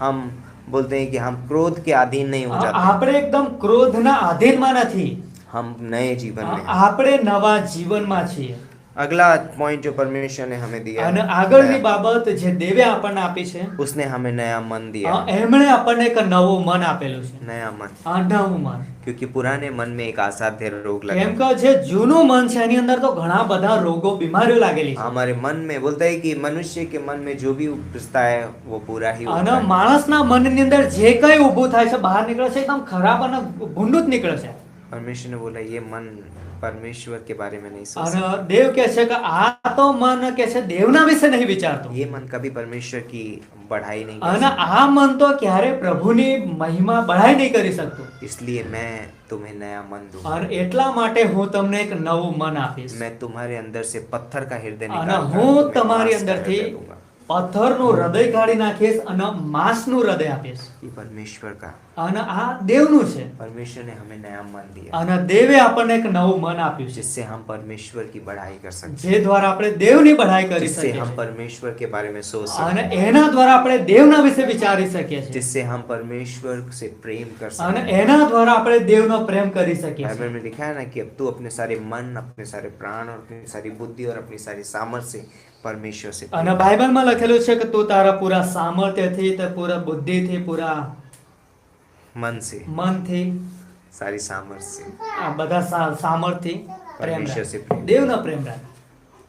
हम बोलते हैं कि हम क्रोध के अधीन नहीं हो जाते, આપણે એકદમ ક્રોધના અધીનમાં નથી। हम नए जीवन में हैं। આપણે નવા જીવનમાં છીએ। अगला पॉइंट जो परमेश्वर ने हमें दिया અને है, આગળની બાબત જે દેવે આપણને આપી છે, उसने हमें नया मन दिया है। એમણે આપણને એક નવું મન આપેલું છે। नया मन, નવું મન। क्योंकि पुराने मन में एक असाध्य रोग लगा કેમ है। કે જે જૂનું મન છે એની અંદર તો ઘણા બધા રોગો બીમારીઓ लागेली છે। हमारे मन में बोलता है कि मनुष्य के मन में जो भी उपजता है वो पूरा ही અને होता है। માણસના મનની અંદર જે કઈ ઊભું થાય છે બહાર નીકળે છે એકદમ ખરાબ અને ભૂંડું જ નીકળે છે। परमेश्वर ने बोला ये मन परमेश्वर के बारे में नहीं सोच અને દેવ કહે છે કે આ તો મન કે છે દેવના વિશે નહીં વિચારતું। ये मन कभी परमेश्वर की बढ़ाई नहीं कर અને આ મન તો ક્યારે પ્રભુની મહિમા બઢાઈ નહીં કરી શકતું। सकता। इसलिए मैं तुम्हें नया मन दूंगा। અને એટલા માટે હું તમને એક નવું મન આપીશ मैं तुम्हारे अंदर से पत्थर का हृदय અને निकाल હું कर तुम्हें તમારી मांस का અંદરથી हृदय दूंगा। પથ્થરનું હૃદય કાઢી નાખીશ અને માંસનું હૃદય આપીશ। ये परमेश्वर का, અને આ દેવનું છે। परमेश्वर ने हमें नया मन दिया અને દેવે આપણને એક નવું મન આપ્યું છે जिससे हम परमेश्वर की बढ़ाई कर सकते જે દ્વારા આપણે દેવની બઢાઈ हैं, કરી जिससे શકીએ हम છીએ। परमेश्वर के बारे में सोच અને सकते हैं, એના દ્વારા આપણે દેવના વિશે વિચારી શકીએ છીએ। जिससे हम परमेश्वर से प्रेम कर અને सकते हैं। એના દ્વારા આપણે દેવનો પ્રેમ કરી શકીએ છીએ। बाइबल में लिखा है ना कि अब तू अपने सारे मन, अपने सारे प्राण और अपनी सारी बुद्धि और अपनी सारी सामर्थ्य से परमेश्वर से અને प्रेम બાઇબલમાં લખેલું છે કે તું તારા પૂરા સામર્થ્યથી તે પૂરા બુદ્ધિથી પૂરા मन से, મનથી सारी सामर्थ्य से આ બધા સામર્થ્યથી પ્રેમ પરમેશ્વર રાખ। से પ્રેમ। દેવનો પ્રેમ રાખ।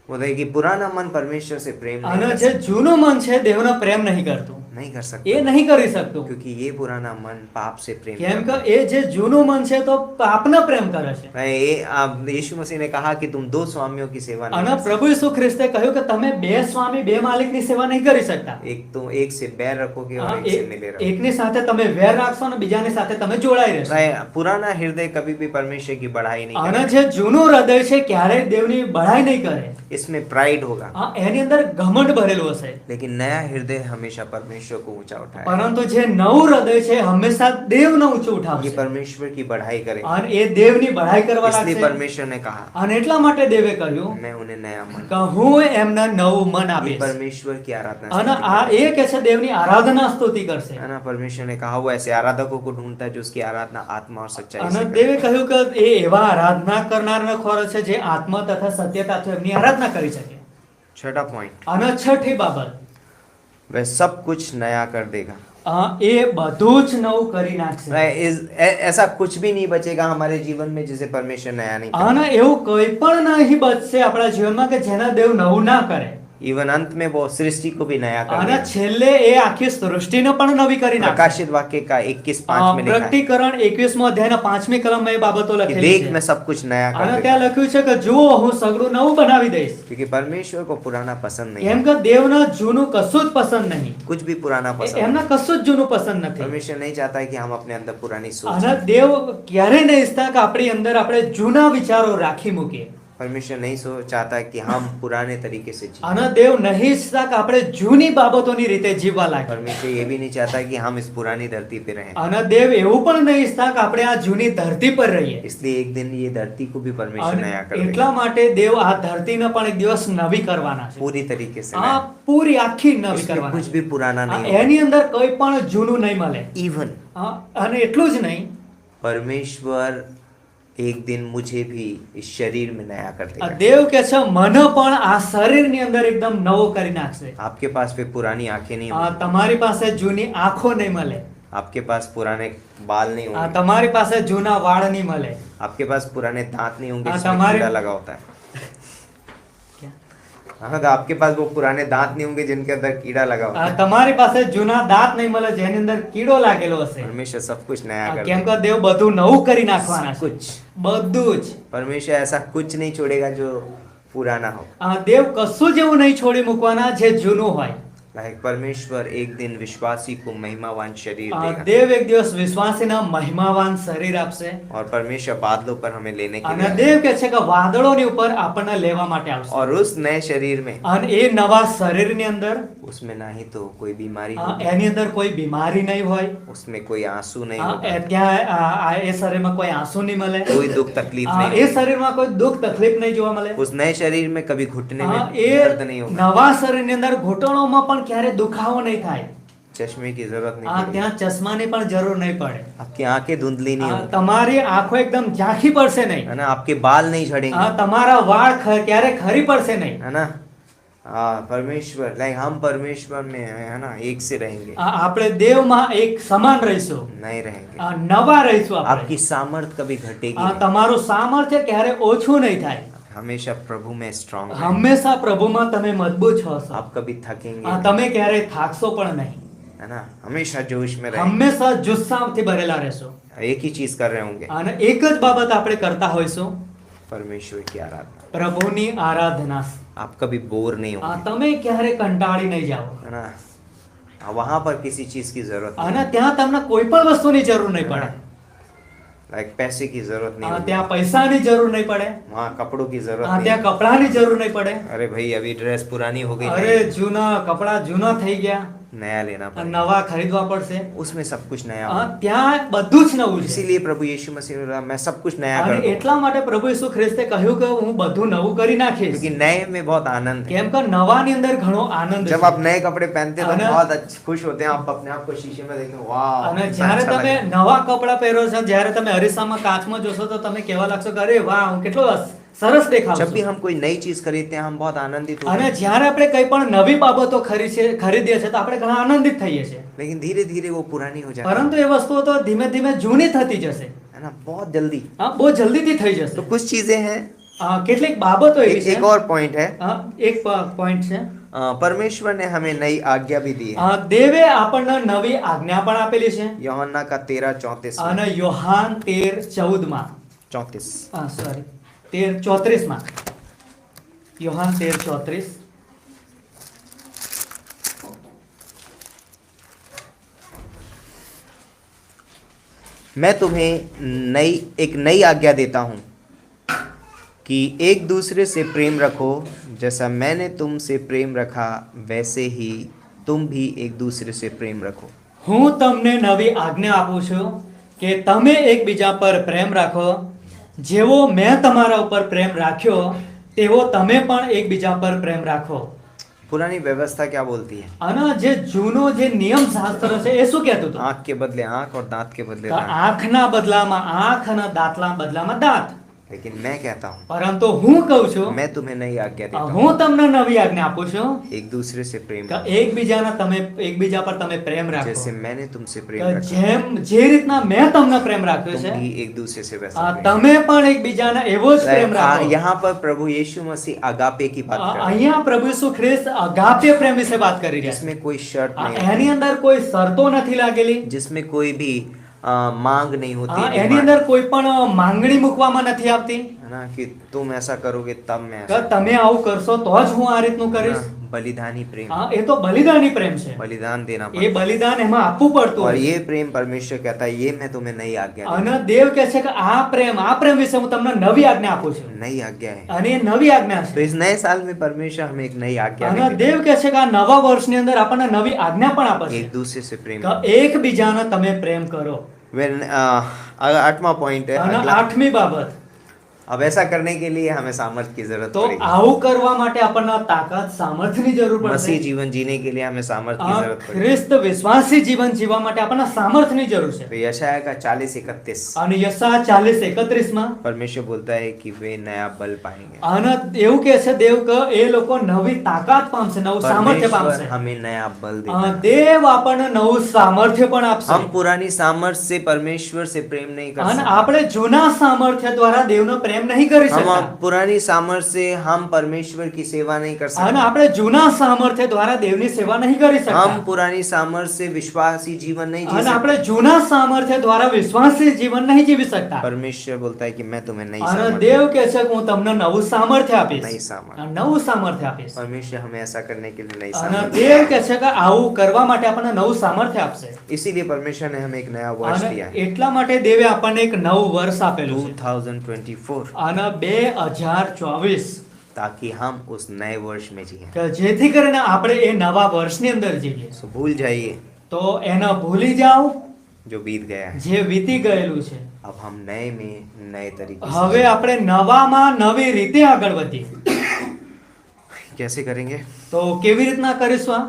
बोलता है कि पुराना मन परमेश्वर से प्रेम नहीं અને कर જે सकता। જૂનું મન છે દેવનો પ્રેમ નહીં કરતું। नहीं कर એ सकता, નહીં કરી શકતું. क्योंकि ये पुराना मन पाप से प्रेम કેમ करता કે એ જે જૂનું મન છે તો પાપને પ્રેમ કરે છે. है। यीशु मसीह ने कहा कि तुम दो स्वामियों की सेवा नहीं અને कर પ્રભુ ઈસુ ખ્રિસ્તે કહ્યું કે તમે બે સ્વામી બે માલિકની સેવા નહીં કરી શકતા. सकते। एक तो एक से बैर रखोगे હા, और एक से मिले रहोगे। એકની સાથે તમે વેર રાખશો અને બીજાની સાથે તમે જોડાઈ રહેશો. पुराना हृदय कभी भी परमेश्वर की बढ़ाई नहीं અને करेगा। જે જૂનું હૃદય છે ક્યારેય દેવની બઢાઈ નહીં કરે. इसमें प्राइड होगा, એની અંદર ઘમંડ ભરેલું હશે. लेकिन नया हृदय हमेशा परमेश्वर को ऊंचा उठाएगा। પરંતુ જે નવું હૃદય છે હંમેશા દેવને ઊંચું ये ઉઠાવશે परमेश्वर की बढ़ाई करेगा। અને એ દેવની બઢાઈ કરવા इसलिए લાગશે. परमेश्वर ने कहा અને એટલા માટે દેવે કહ્યું मैं उन्हें नया मन, કે હું એમને નવું મન ये આપીશ. परमेश्वर की आराधना અને स्तुति આ એ કે છે દેવની આરાધના સ્તુતિ કરશે. है ना। परमेश्वर ने कहा वो ऐसे आराधकों को ढूंढता है जो उसकी आराधना आत्मा और सच्चाई અને से करे। દેવે કહ્યું કે એ એવા આરાધના કરનારને ખોરે છે જે આત્મા તથા સત્યતાથી એમની આરાધના કરી શકે. छठा पॉइंट, અને છઠ્ઠી બાબત, वह सब कुछ नया कर देगा। એ બધું જ નવું કરી નાખશે. ऐसा कुछ भी नहीं बचेगा हमारे जीवन में जिसे परमेश्वर नया नहीं અને એવું કોઈ પણ નહીં બચશે આપણા જીવનમાં કે જેના દેવ નવું ના કરે. इवन अंत में वो सृष्टि को भी नया कर અને देगा। છેલ્લે એ આખી સૃષ્ટિને પણ નવી કરી નાખશે. प्रकाशित वाक्य का 21:5 में लिखा है પ્રકટીકરણ 21મો અધ્યાયના 5મી કલમમાં એ બાબતો कि લખેલી देख છે. मैं सब कुछ नया कर અને देगा, ત્યાં લખ્યું છે કે જુઓ હું સગળું નવું બનાવી દઈશ. क्योंकि परमेश्वर को पुराना पसंद नहीं કેમ है। કે દેવને જૂનું કશું જ પસંદ નહીં. कुछ भी पुराना पसंद એમને नहीं। કશું જ જૂનું પસંદ નથી. परमेश्वर नहीं चाहता है कि हम अपने अंदर पुरानी सोच અને દેવ ક્યારે નહીં ઈચ્છતા કે આપણી અંદર આપણે જૂના વિચારો રાખી મૂકીએ. परमेश्वर नहीं चाहता है कि हम पुराने तरीके से जिए। અને દેવ નહીં ઈચ્છતા કે આપણે જૂની બાબતોની રીતે જીવવા લાગીએ. परमेश्वर ये भी नहीं चाहता कि हम इस पुरानी धरती पे रहें। અને દેવ એવું પણ નહીં ઈચ્છતા કે આપણે આ જૂની ધરતી પર રહીએ. इसलिए एक दिन ये धरती को भी परमेश्वर અને नया कर એટલા देगा, માટે દેવ આ ધરતીને પણ એક દિવસ નવી કરવાના છે. पूरी तरीके से આ नया। પૂરી આખી નવી इसमें કરવાના कुछ છે. भी पुराना नहीं એની અંદર કોઈ પણ જૂનું નહીં મળે. इवन અને એટલું જ નહીં, परमेश्वर एक दिन मुझे भी इस शरीर में नया कर આ देगा। દેવ કે છે મને પણ આ શરીરની અંદર એકદમ નવો કરી નાખશે. आपके पास फिर पुरानी आंखें नहीं આ होंगी, તમારી પાસે જૂની આંખો નહીં મળે. आपके पास पुराने बाल नहीं આ होंगे, તમારી પાસે જૂના વાળ નહીં મળે. आपके पास पुराने दांत नहीं होंगे हाँ, जिसमें तुम्हारे- कीड़ा लगा होता है। क्या? हाँ, तो आपके पास वो पुराने दांत नहीं होंगे जिनके अंदर कीड़ा लगा होता है। તમારી પાસે જૂના દાંત નહીં મળે જેની અંદર કીડો લાગેલો હશે. परमेश्वर सब कुछ नया कर કેમ देगा, કે દેવ બધું નવું કરી નાખવાના सब છે. कुछ। બધું જ. परमेश्वर ऐसा कुछ नहीं छोड़ेगा जो पुराना हो। દેવ કશું જ એવું નહીં છોડી મૂકવાના જે જૂનું હોય. लाइक परमेश्वर एक दिन विश्वासी को महिमावान शरीर देगा, દેવ એક દિવસ વિશ્વાસીના મહિમાવાન શરીર આપશે. और परमेश्वर बादलों पर हमें लेने के અને लिए દેવ કહે છે કે વાદળોની ઉપર આપણને લેવા માટે આવશે. और उस नए शरीर में અને એ નવા શરીરની અંદર उसमें ना ही तो कोई बीमारी આ, होगी, એની અંદર કોઈ બીમારી નહીં હોય. उसमें कोई आंसू नहीं આ, होगा, ત્યાં એ શરીરમાં કોઈ આંસુ નહીં મળે. कोई दुख तकलीफ આ, नहीं એ होगी। શરીરમાં કોઈ દુઃખ તકલીફ નહીં જોવા મળે. उस नए शरीर में कभी घुटने આ, में એ दर्द नहीं होगा, નવા શરીરની અંદર ઘૂંટણોમાં પણ ક્યારે દુખાવો નહીં થાય. चश्मे की जरूरत नहीं આ, पड़ेगी, ત્યાં ચશ્માની પણ જરૂર નહીં પડે. आपकी आंखें धुंधली नहीं આ, होंगी, તમારી આંખો એકદમ ઝાંખી પડશે નહીં. है ना, आपके बाल नहीं આ, झड़ेंगे, તમારા વાળ ક્યારે ખરી પડશે નહીં. है ना। हाँ, परमेश्वर लाइक हम परमेश्वर में है ना एक से रहेंगे, આ, આપણે દેવમાં એક સમાન રહીશું. नहीं रहेंगे। આ, નવા રહીશું આપણે. आपकी सामर्थ कभी घटेगी આ, नहीं, તમારું સામર્થ્ય ક્યારે ઓછું નહીં થાય. हमेशा प्रभु में स्ट्रांग હંમેશા પ્રભુમાં તમે મજબૂત હશો. आप कभी थकेंगे આ, नहीं, તમે ક્યારે થાકશો પણ નહીં. है ना, हमेशा जोश में रहेंगे, હંમેશા જુસ્સાથી ભરેલા રહેશો. एक ही चीज कर रहे होंगे, અને એક જ બાબત આપણે કરતા હોઈશું, परमेश्वर की आराधना। પ્રભુની આરાધના. आप कभी बोर नहीं આ, होंगे, તમે ક્યારે કંટાળી નહીં જાઓ. है ना। वहां पर किसी चीज की जरूरत नहीं, અને ત્યાં તમને કોઈ પણ વસ્તુની જરૂર નહીં પડે. लाइक पैसे की जरूरत नहीं આ, होगी, ત્યાં પૈસાની જરૂર નહીં પડે. वहाँ कपड़ों की जरूरत આ, नहीं ત્યાં કપડાની જરૂર નહીં પડે. है। अरे भाई अभी ड्रेस पुरानी हो गई, અરે જૂના કપડા જૂના થઈ ગયા, नया लेना આ, पड़ेगा, નવા ખરીદવા પડશે. उसमें सब कुछ नया આ, होगा। ત્યાં બધું જ નવું છે. इसीलिए प्रभु यीशु मसीह ने बोला, मैं सब कुछ नया અને कर दूंगा, એટલા માટે પ્રભુ ઈસુ ખ્રિસ્તે કહ્યું કે હું બધું નવું કરી નાખીશ. क्योंकि नए में बहुत आनंद है। કેમ કે નવાની અંદર ઘણો આનંદ जब છે. आप नए कपड़े पहनते हैं तो अने- बहुत अच्छे खुश होते हैं, आप अपने आप को शीशे में देखें, वाह અને कितना જ્યારે अच्छा તમે लग નવા કપડા પહેરો છો, જ્યારે તમે અરીસામાં કાચમાં જોશો તો તમે કેવા લાગશો કે અરે વાહ હું કેટલો સરસ रहा है। દેખાઉં जब भी છું. हम कोई नई चीज खरीदते हैं हम बहुत आनंदित होते અને हैं, જ્યારે આપણે કંઈ પણ નવી બાબતો ખરીદીએ છીએ તો આપણે ઘણા આનંદિત થઈએ છીએ. लेकिन धीरे धीरे वो पुरानी हो जाती પરંતુ એ વસ્તુઓ તો ધીમે ધીમે જૂની થતી જશે. है ना, बहुत जल्दी। હા, બહુ જલ્દીથી થઈ જશે. तो कुछ चीजें हैं, કેટલીક બાબતો એવી છે. एक और पॉइंट है, એક પોઈન્ટ છે. परमेश्वर ने हमें नई आज्ञा भी दी है। દેવે આપણને નવી આજ્ઞા પણ આપેલી છે यूहन्ना का 13:34 અને યોહાન 13:14 34 સોરી 13:34 યોહાન 13:34 मैं तुम्हें एक नई आज्ञा देता हूँ कि एक दूसरे से प्रेम रखो, जैसा मैंने तुमसे प्रेम रखा वैसे ही तुम भी एक दूसरे से प्रेम रखो। હું તમને નવી આજ્ઞા આપું છું કે તમે એકબીજા પર પ્રેમ રાખો, જેવો મેં તમારા ઉપર પ્રેમ રાખ્યો તેવો તમે પણ એકબીજા પર પ્રેમ રાખો। पुरानी व्यवस्था क्या बोलती है? અને જે જૂનો જે નિયમ શાસ્ત્ર છે એ શું કહેતું હતું? आंख के बदले आंख और दांत के बदले તો दांत। આંખના બદલામાં આંખ અને દાંતના બદલામાં દાંત। लेकिन मैं कहता हूँ, પરંતુ હું કહું છું मैं तुम्हें नई आज्ञा देता हूँ, હું તમને નવી આજ્ઞા આપું છું एक दूसरे से प्रेम કે रखो, એકબીજાના તમે એકબીજા પર તમે પ્રેમ રાખો। जैसे मैंने तुमसे प्रेम કે रखा જેમ જે રીતના મેં તમને પ્રેમ રાખ્યો तुम છે भी एक दूसरे से वैसा प्रेम તમે પણ એકબીજાના એવો જ પ્રેમ रखो। રાખો। यहाँ पर प्रभु यीशु मसीह अगापे की बात कर रहे हैं, અહીંયા પ્રભુ ઈસુ ખ્રિસ્ત અગાપ્ય પ્રેમ વિશે વાત કરી રહ્યા છે। जिसमें कोई शर्त नहीं એની होती, અંદર કોઈ શરતો નથી लागेली, जिसमें कोई भी मांग नहीं होती, એની અંદર કોઈ પણ માંગણી મૂકવામાં નથી આવતી है ना, कि तुम ऐसा करोगे तब मैं કે ऐसा તમે આવું કરશો તો જ હું આ રીતનું કરીશ। हाँ, बलिदानी प्रेम, એ તો બલિદાની પ્રેમ છે, बलिदान देना એ पड़ता है। બલિદાન એમાં આપવું પડતું और હોય। ये प्रेम परमेश्वर कहता है, ये मैं तुम्हें नई आज्ञा देता અને દેવ કહે છે કે આ પ્રેમ વિશે હું તમને નવી આજ્ञा આપું છું। हूं। नई आज्ञा है। અને એ નવી આજ્ञा तो છે। इस नए साल में परमेश्वर हमें एक नई आज्ञा અને देता દેવ કહે છે કે આ નવા વર્ષની અંદર આપણને નવી આજ્ञा પણ આપે है, છે एक दूसरे से प्रेम। કે એકબીજાને તમે પ્રેમ કરો। When 8वां पॉइंट है અને अगला। આઠમી બાબત, अब ऐसा करने के लिए हमें सामर्थ की जरूरत તો पड़ेगी। આવું કરવા માટે આપણને તાકાત સામર્થ્યની જરૂર मसीह પડશે। जीवन जीने के लिए हमें सामर्थ की जरूरत पड़ेगी। ખ્રિસ્ત વિશ્વાસી જીવન જીવવા માટે આપણને સામર્થ્યની જરૂર છે। तो यशायाह का 40:31 અને યશાયા 40:31 માં परमेश्वर बोलता है कि वे नया बल पाएंगे। અને એવું કહે છે દેવ કે એ લોકો નવી તાકાત પામશે, નવું સામર્થ્ય परमेश्वर पामશે। हमें नया बल देता है। દેવ આપણને નવું સામર્થ્ય પણ આપશે। हम पुरानी सामर्थ से परमेश्वर से प्रेम नहीं कर અને सकते। આપણે જૂના સામર્થ્ય દ્વારા દેવનો પ્રેમ નહીં કરી हम શકતા। पुरानी सामर्थ से हम परमेश्वर की सेवा नहीं कर અને सकते। આપણે જૂના સામર્થ્ય દ્વારા દેવની સેવા નહીં કરી શકતા। हम पुरानी सामर्थ से विश्वासी जीवन नहीं जी અને सकते। આપણે જૂના સામર્થ્ય દ્વારા વિશ્વાસી જીવન નહીં જીવી શકતા। परमेश्वर बोलता है कि मैं तुम्हें नई અને सामर्थ દેવ કહે છે કે હું તમને નવું સામર્થ્ય આપીશ, नई सामर्थ। નવું સામર્થ્ય આપીશ। परमेश्वर हमें ऐसा करने के लिए नई અને सामर्थ। દેવ કહે છે કે આવું કરવા માટે આપણને નવું સામર્થ્ય આપશે। इसीलिए परमेश्वर ने हमें एक नया वर्ष અને दिया है, એટલા માટે દેવે આપણને એક નવું વર્ષ આપેલું છે 2024, અને 2024 ताकि हम उस नए वर्ष में जिए। કે જેથી કરીને આપણે એ નવા વર્ષની અંદર જીવીએ। तो भूल जाइए તો એને ભૂલી જાઓ जो बीत गया है। જે વીતી ગયેલું છે। अब हम नए में नए तरीके से હવે આપણે નવામાં નવી રીતે આગળ વધીએ। कैसे करेंगे? તો કેવી રીતના કરીશું આ?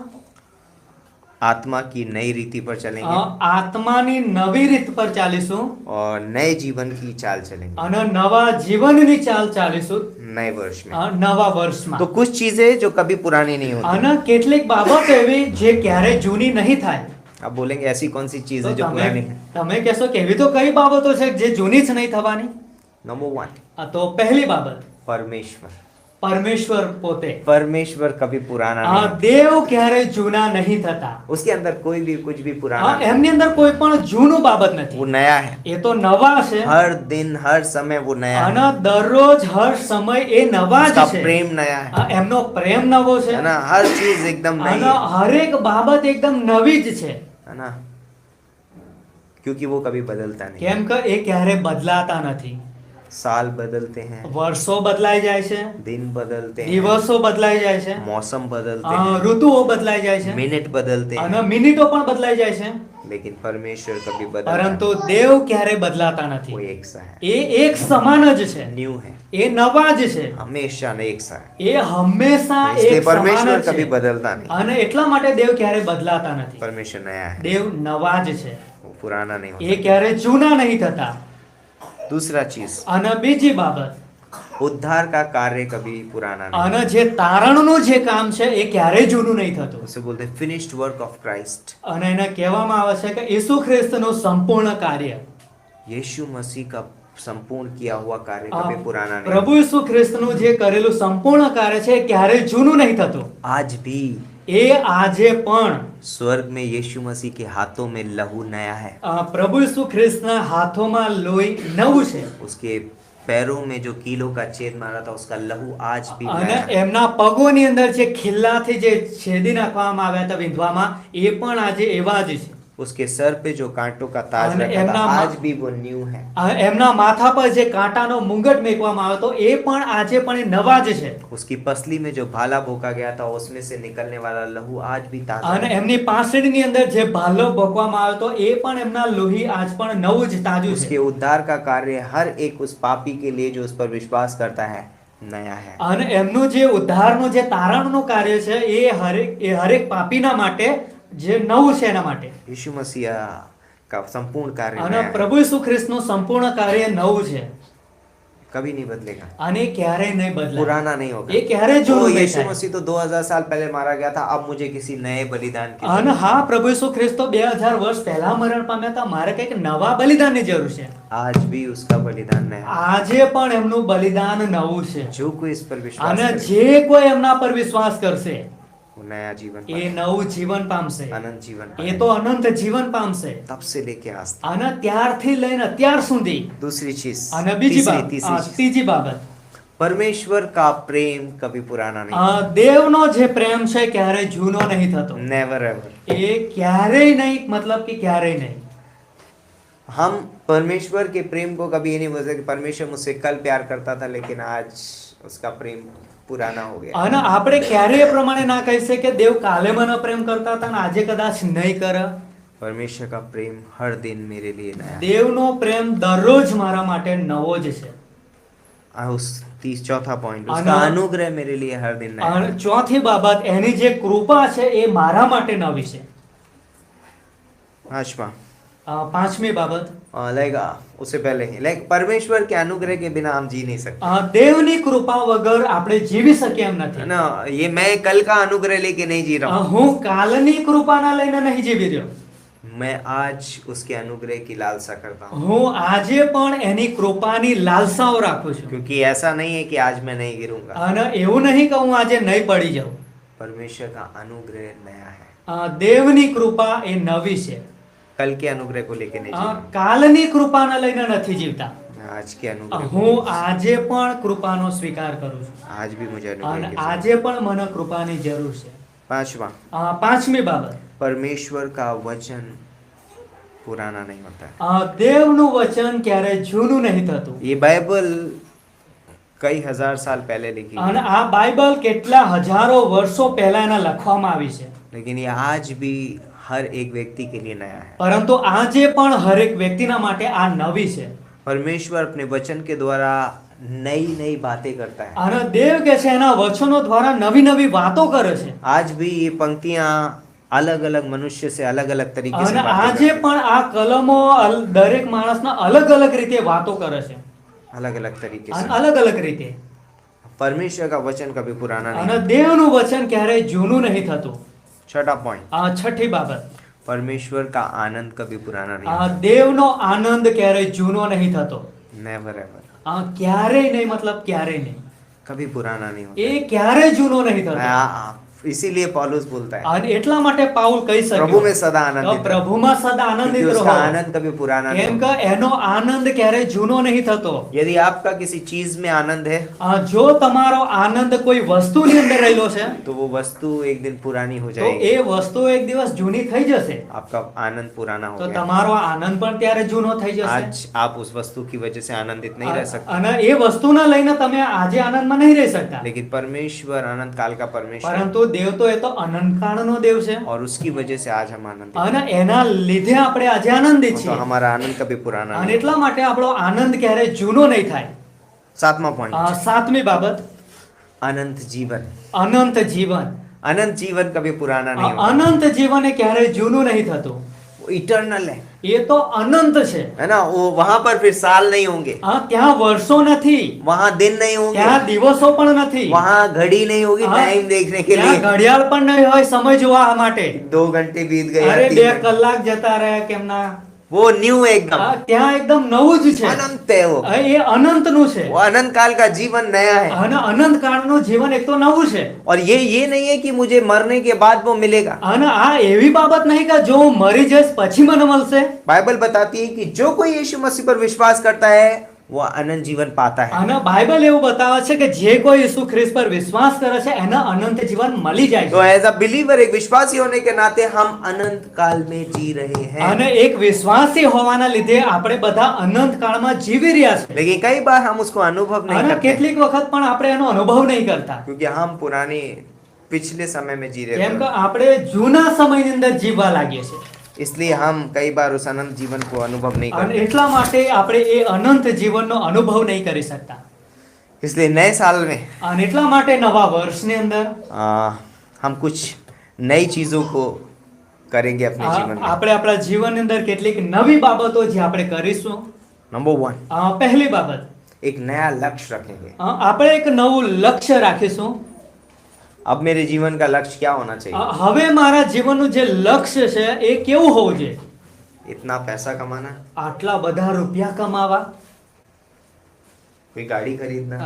आत्मा की नई रीति पर चलेंगे આત્માની નવી રીત પર ચાલીશું और नए जीवन की चाल चलेंगे અને નવા જીવનની ચાલ ચાલીશું नए वर्ष में। નવા વર્ષમાં। तो कुछ चीजें जो कभी पुरानी नहीं होती, અને કેટલીક બાબતો એવી જે ક્યારે જૂની નહીં થાય। आप बोलेंगे ऐसी कौन सी चीज તો है जो पुरानी है? તમે કહેશો કે એવી તો કઈ બાબતો છે જે જૂની જ નહીં થવાની? नंबर 1, તો પહેલી બાબત परमेश्वर। પરમેશ્વર પોતે। परमेश्वर कभी पुराना नहीं है। દેવ ક્યારે જૂના नहीं થતા। उसके अंदर कोई भी कुछ भी पुराना नहीं। એમની અંદર કોઈ પણ જૂનું બાબત નથી, वो नया है। એ તો નવા છે। हर दिन हर समय वो नया અને है। દરરોજ હર સમય એ નવા उसका જ છે। प्रेम नया है, એમનો પ્રેમ નવો છે है ना। हर चीज एकदम नई અને है, હરેક બાબત એકદમ નવી જ છે। है ना, क्योंकि वो कभी बदलता नहीं। કેમ કે એ ક્યારે બદલાતા નથી। साल बदलते हैं, વર્ષો બદલાઈ જાય છે, दिन बदलते हैं, દિવસો બદલાઈ જાય છે, मौसम बदलते हैं, ઋતુઓ બદલાઈ જાય છે मिनट बदलते અને हैं, મિનિટો પણ બદલાઈ જાય છે। लेकिन परमेश्वर कभी बदलता પરંતુ नहीं। દેવ ક્યારે બદલાતા वो નથી। एक सा है, એ એક સમાન જ છે, न्यू है, એ નવા જ છે, हमेशा एक सा है। એ હંમેશા इसलिए એક સમાન परमेश्वर જ कभी છે। बदलता नहीं। અને એટલા માટે દેવ ક્યારે બદલાતા નથી। परमेश्वर नया है, દેવ નવા જ છે, वो पुराना नहीं એ होता। ક્યારે જૂના નહીં થતા। दूसरा चीज, અને બીજી બાબત, उद्धार का कार्य कभी पुराना नहीं। અને જે તારણનું જે કામ છે એ ક્યારેય જૂનું નહીં થતું। उसे बोलते हैं फिनिश्ड वर्क ऑफ क्राइस्ट। અને એને કહેવામાં આવે છે કે ઈસુ ખ્રિસ્તનું સંપૂર્ણ કાર્ય। यीशु मसीह का संपूर्ण किया हुआ कार्य कभी पुराना नहीं પ્રભુ ઈસુ ખ્રિસ્તનું જે કરેલું સંપૂર્ણ કાર્ય છે એ ક્યારેય જૂનું નહીં થતું. आज भी એ આજે પણ स्वर्ग में यीशु मसीह के हाथों में लहू नया है. પ્રભુ ઈસુ ખ્રિસ્તના હાથોમાં લોહી નવું છે उसके पैरों में जो कीलों का छेद मारा था उसका लहू आज भी અને नया है. એમના પગોની અંદર જે ખિલ્લાથી જે છેદી નાખવામાં આવ્યા હતા વિધવામાં એ પણ આજે એવા જ છે. उसके सर पे जो कांटों का ताज અને रखा था એમના आज भी वो न्यू है. એમના માથા પર જે કાંટાનો મુંગટ મેકવામાં આવ્યો હતો એ પણ આજે પણ એ નવા જ છે. उसकी पसली में जो भाला भोंका गया था उसमें से निकलने वाला लहू आज भी ताजा અને है. એમની પાંસળીની અંદર જે ભાલો ભોંકવામાં આવ્યો હતો એ પણ એમના લોહી આજ પણ નવું જ તાજું उसके છે. उद्धार का कार्य हर एक उस पापी के लिए जो उस पर विश्वास करता है नया है. અને એમનું જે ઉદ્ધારનું જે તારણનું કાર્ય છે એ હરેક પાપીના માટે જે નવું છે એના માટે. यीशु मसीह का संपूर्ण कार्य અને नया है. પ્રભુ ઈસુ ખ્રિસ્તનું સંપૂર્ણ કાર્ય નવું છે कभी नहीं बदलेगा. અને એ ક્યારેય નહીં બદલાય. पुराना नहीं होगा. એ ક્યારેય तो જૂનું નહીં यीशु થાય. मसीह तो 2000 साल पहले मारा गया था. अब मुझे किसी नए बलिदान की અને जरूरत હા પ્રભુ ઈસુ ખ્રિસ્ત તો 2000 વર્ષ પહેલા મરણ પામ્યા હતા. મારે કંઈક નવા બલિદાનની જરૂર છે. है. आज भी उसका बलिदान नया है. આજે પણ એમનું બલિદાન નવું છે. जो कोई इस पर विश्वास અને करे, જે કોઈ એમના પર વિશ્વાસ કરશે वो नया जीवन એ पाए, નવું જીવન પામશે. अनंत जीवन એ पाए. તો અનંત જીવન પામશે. तब से लेके आज तक. અને ત્યારથી લઈને અત્યાર સુધી. दूसरी चीज, અને બીજી तीसरी બાબત चीज, ત્રીજી બાબત परमेश्वर का प्रेम कभी पुराना नहीं. દેવનો જે પ્રેમ છે ક્યારેય જૂનો નહીં થતો. Never ever. એ ક્યારેય નહીં मतलब कि ક્યારેય નહીં. हम परमेश्वर के प्रेम को कभी ये नहीं बोल सकते कि परमेश्वर मुझसे कल प्यार करता था लेकिन आज उसका प्रेम पुराना हो गया. અને આપણે ક્યારેય એ પ્રમાણે ના કહી શકીએ કે દેવ કાલે મને પ્રેમ કરતા હતા ને આજે કદાચ નહીં કરે. परमेश्वर का प्रेम हर दिन मेरे लिए नया है. દેવનો પ્રેમ દરરોજ મારા માટે નવો જ છે. उस 34 पॉइंट, अनु- उसका अनुग्रह मेरे लिए हर दिन नया અને है. ચોથી બાબત એની જે કૃપા છે એ મારા માટે નવી છે. पांचवा, પાંચમી બાબત लाइक उससे पहले लाइक परमेश्वर के अनुग्रह के बिना हम जी नहीं सकते. દેવની કૃપા વગર આપણે જીવી શકીએ એમ है નથી. ना. ये मैं कल का अनुग्रह लेके नहीं जी रहा हूँ. હું કાલની કૃપાના લઈને નહીં જીવી રહ્યો. मैं आज उसके अनुग्रह की लालसा करता हूँ. હું આજે પણ એની કૃપાની લાલસાઓ રાખું છું. क्योंकि ऐसा नहीं है कि आज मैं नहीं गिरूंगा. અને એવું નહીં કે હું આજે નહીં પડી જાઉં. परमेश्वर का अनुग्रह नया है. દેવની કૃપા એ નવી છે. कल के अनुग्रह को लेके नहीं जी रहा हूँ. કાલની કૃપાને લઈને નથી જીવતા. मैं आज के अनुग्रह को, હું આજે પણ કૃપાનો સ્વીકાર કરું છું. आज भी मुझे અને अनुग्रह की जरूरत આજે પણ મને કૃપાની જરૂર છે. है. पांचवा, પાંચમી બાબત परमेश्वर का वचन पुराना नहीं होता है. દેવનું વચન ક્યારે જૂનું નહીં થતું. ये बाइबल कई हजार साल पहले लिखी અને है, આ બાઇબલ કેટલા હજારો વર્ષો પહેલા એના લખવામાં આવી છે. लेकिन ये आज भी हर एक व्यक्ति के लिए नया है. પરંતુ આજે પણ હરેક વ્યક્તિના માટે આ નવી છે. परमेश्वर अपने वचन के द्वारा नई नई बातें करता है. અને દેવ કે છે એના વચનો દ્વારા નવી નવી વાતો કરે છે. आज भी ये पंक्तियां अलग अलग मनुष्य से अलग अलग तरीके से અને बातें આજે करती हैं. પણ આ કલમો દરેક માણસના અલગ અલગ રીતે વાતો કરે છે. अलग अलग तरीके અને से. અલગ અલગ રીતે. परमेश्वर का वचन कभी पुराना नहीं અને है. દેવનું વચન ક્યારેય જૂનું નહીં થતું. छठा पॉइंट, છઠ્ઠી બાબત परमेश्वर का आनंद कभी पुराना नहीं है. દેવનો આનંદ ક્યારેય જૂનો નહીં થતો. Never ever. ક્યારેય નહીં मतलब ક્યારેય નહીં. कभी पुराना नहीं होता. એ ક્યારેય જૂનો નહીં થતો. इसीलिए पौलुस बोलता है અને એટલા માટે પાઉલ કહી प्रभु में શકે सदा आनंदित रहो, પ્રભુમાં સદા क्योंकि આનંદિત उसका રહો. आनंद कभी पुराना नहीं કેમ होता. કે એનો આનંદ ક્યારેય જૂનો નહીં થતો. यदि आपका किसी चीज में आनंद है જો તમારો આનંદ કોઈ વસ્તુની અંદર રહેલો છે तो वो वस्तु एक दिन पुरानी हो તો जाएगी. એ વસ્તુ એક દિવસ જૂની થઈ જશે. आपका आनंद पुराना हो તો गया. તમારો આનંદ પણ ત્યારે જૂનો થઈ જશે. आज आप उस वस्तु की वजह से आनंदित नहीं रह सकते. અને એ વસ્તુને લઈને તમે આજે આનંદમાં નહીં રહી શકતા. लेकिन परमेश्वर अनंत काल का परमेश्वर है, પરંતુ દેવ તો એ તો અનંતકાળનો દેવ છે. और उसकी वजह से आज हम आनंदित અને એના લીધે આપણે આજે આનંદિત हैं. तो છીએ. हमारा आनंद कभी पुराना અને नहीं. એટલા માટે આપણો આનંદ ક્યારે જૂનો નહીં થાય. सातवां पॉइंट, સાતમી બાબત अनंत जीवन. અનંત જીવન. अनंत जीवन कभी पुराना नहीं होता. અનંત જીવન એ ક્યારેય જૂનું નહીં થતું. वो इटर्नल है એ તો અનંત છે. ना. वो वहां पर फिर साल नहीं होंगे, ત્યાં વર્ષો નથી, वहां दिन नहीं होंगे, ત્યાં દિવસો પણ નથી, वहां घड़ी नहीं होगी हाँ, टाइम देखने के ત્યાં लिए. ઘડિયાળ પણ નહીં હોય સમય જોવા માટે. 2 घंटे बीत गए, અરે 3 2 घंटे. કલાક જતા રહ્યા કેમના. वो न्यू एकदम ત્યાં એકદમ નવું જ છે. अनंत है वो એ અનંતનું છે. वो अनंत काल का जीवन नया है અને અનંત કાળનું જીવન એક તો નવું છે. और ये नहीं है कि मुझे मरने के बाद वो मिलेगा અને આ એવી બાબત નહીં કે જો હું મરી જઈશ પછી મને મળશે. बाइबल बताती है कि जो कोई यीशु मसीह पर विश्वास करता है वो अनंत जीवन पाता है અને બાઇબલ એવું બતાવે છે કે જે કોઈ ઈસુ ખ્રિસ્ત પર વિશ્વાસ કરે છે એને અનંત જીવન મળી જાય तो છે. एज अ बिलीवर एक विश्वासी होने के नाते हम अनंत काल में जी रहे हैं અને એક विश्वासी હોવાના લીધે આપણે બધા અનંત કાળમાં જીવી રહ્યા છે. लेकिन कई बार हम उसको अनुभव नहीं અને करते કેટલીક વખત પણ આપણે એનો અનુભવ નહીં કરતા क्योंकि हम पुराने पिछले समय में जी रहे કેમ કે थे આપણે જૂના સમયની અંદર જીવવા લાગીએ છીએ. इसलिए हम कई बार उस अनंत जीवन को अनुभव नहीं અને करते એટલા માટે આપણે એ અનંત જીવનનો અનુભવ નહીં કરી શકતા. इसलिए नए साल में અને એટલા માટે નવા વર્ષની અંદર हम कुछ नई चीजों को करेंगे अपने जीवन में આપણે આપણા જીવનની અંદર કેટલીક નવી બાબતો જે આપણે કરીશું. नंबर 1 પહેલી બાબત एक नया लक्ष्य रखेंगे આપણે એક નવું લક્ષ્ય રાખીશું. अब मेरे जीवन का लक्ष्य क्या होना चाहिए હવે મારા જીવનનું જે લક્ષ્ય છે એ કેવું હોવું જોઈએ? इतना पैसा कमाना આટલા બધા રૂપિયા કમાવા, कोई गाड़ी खरीदना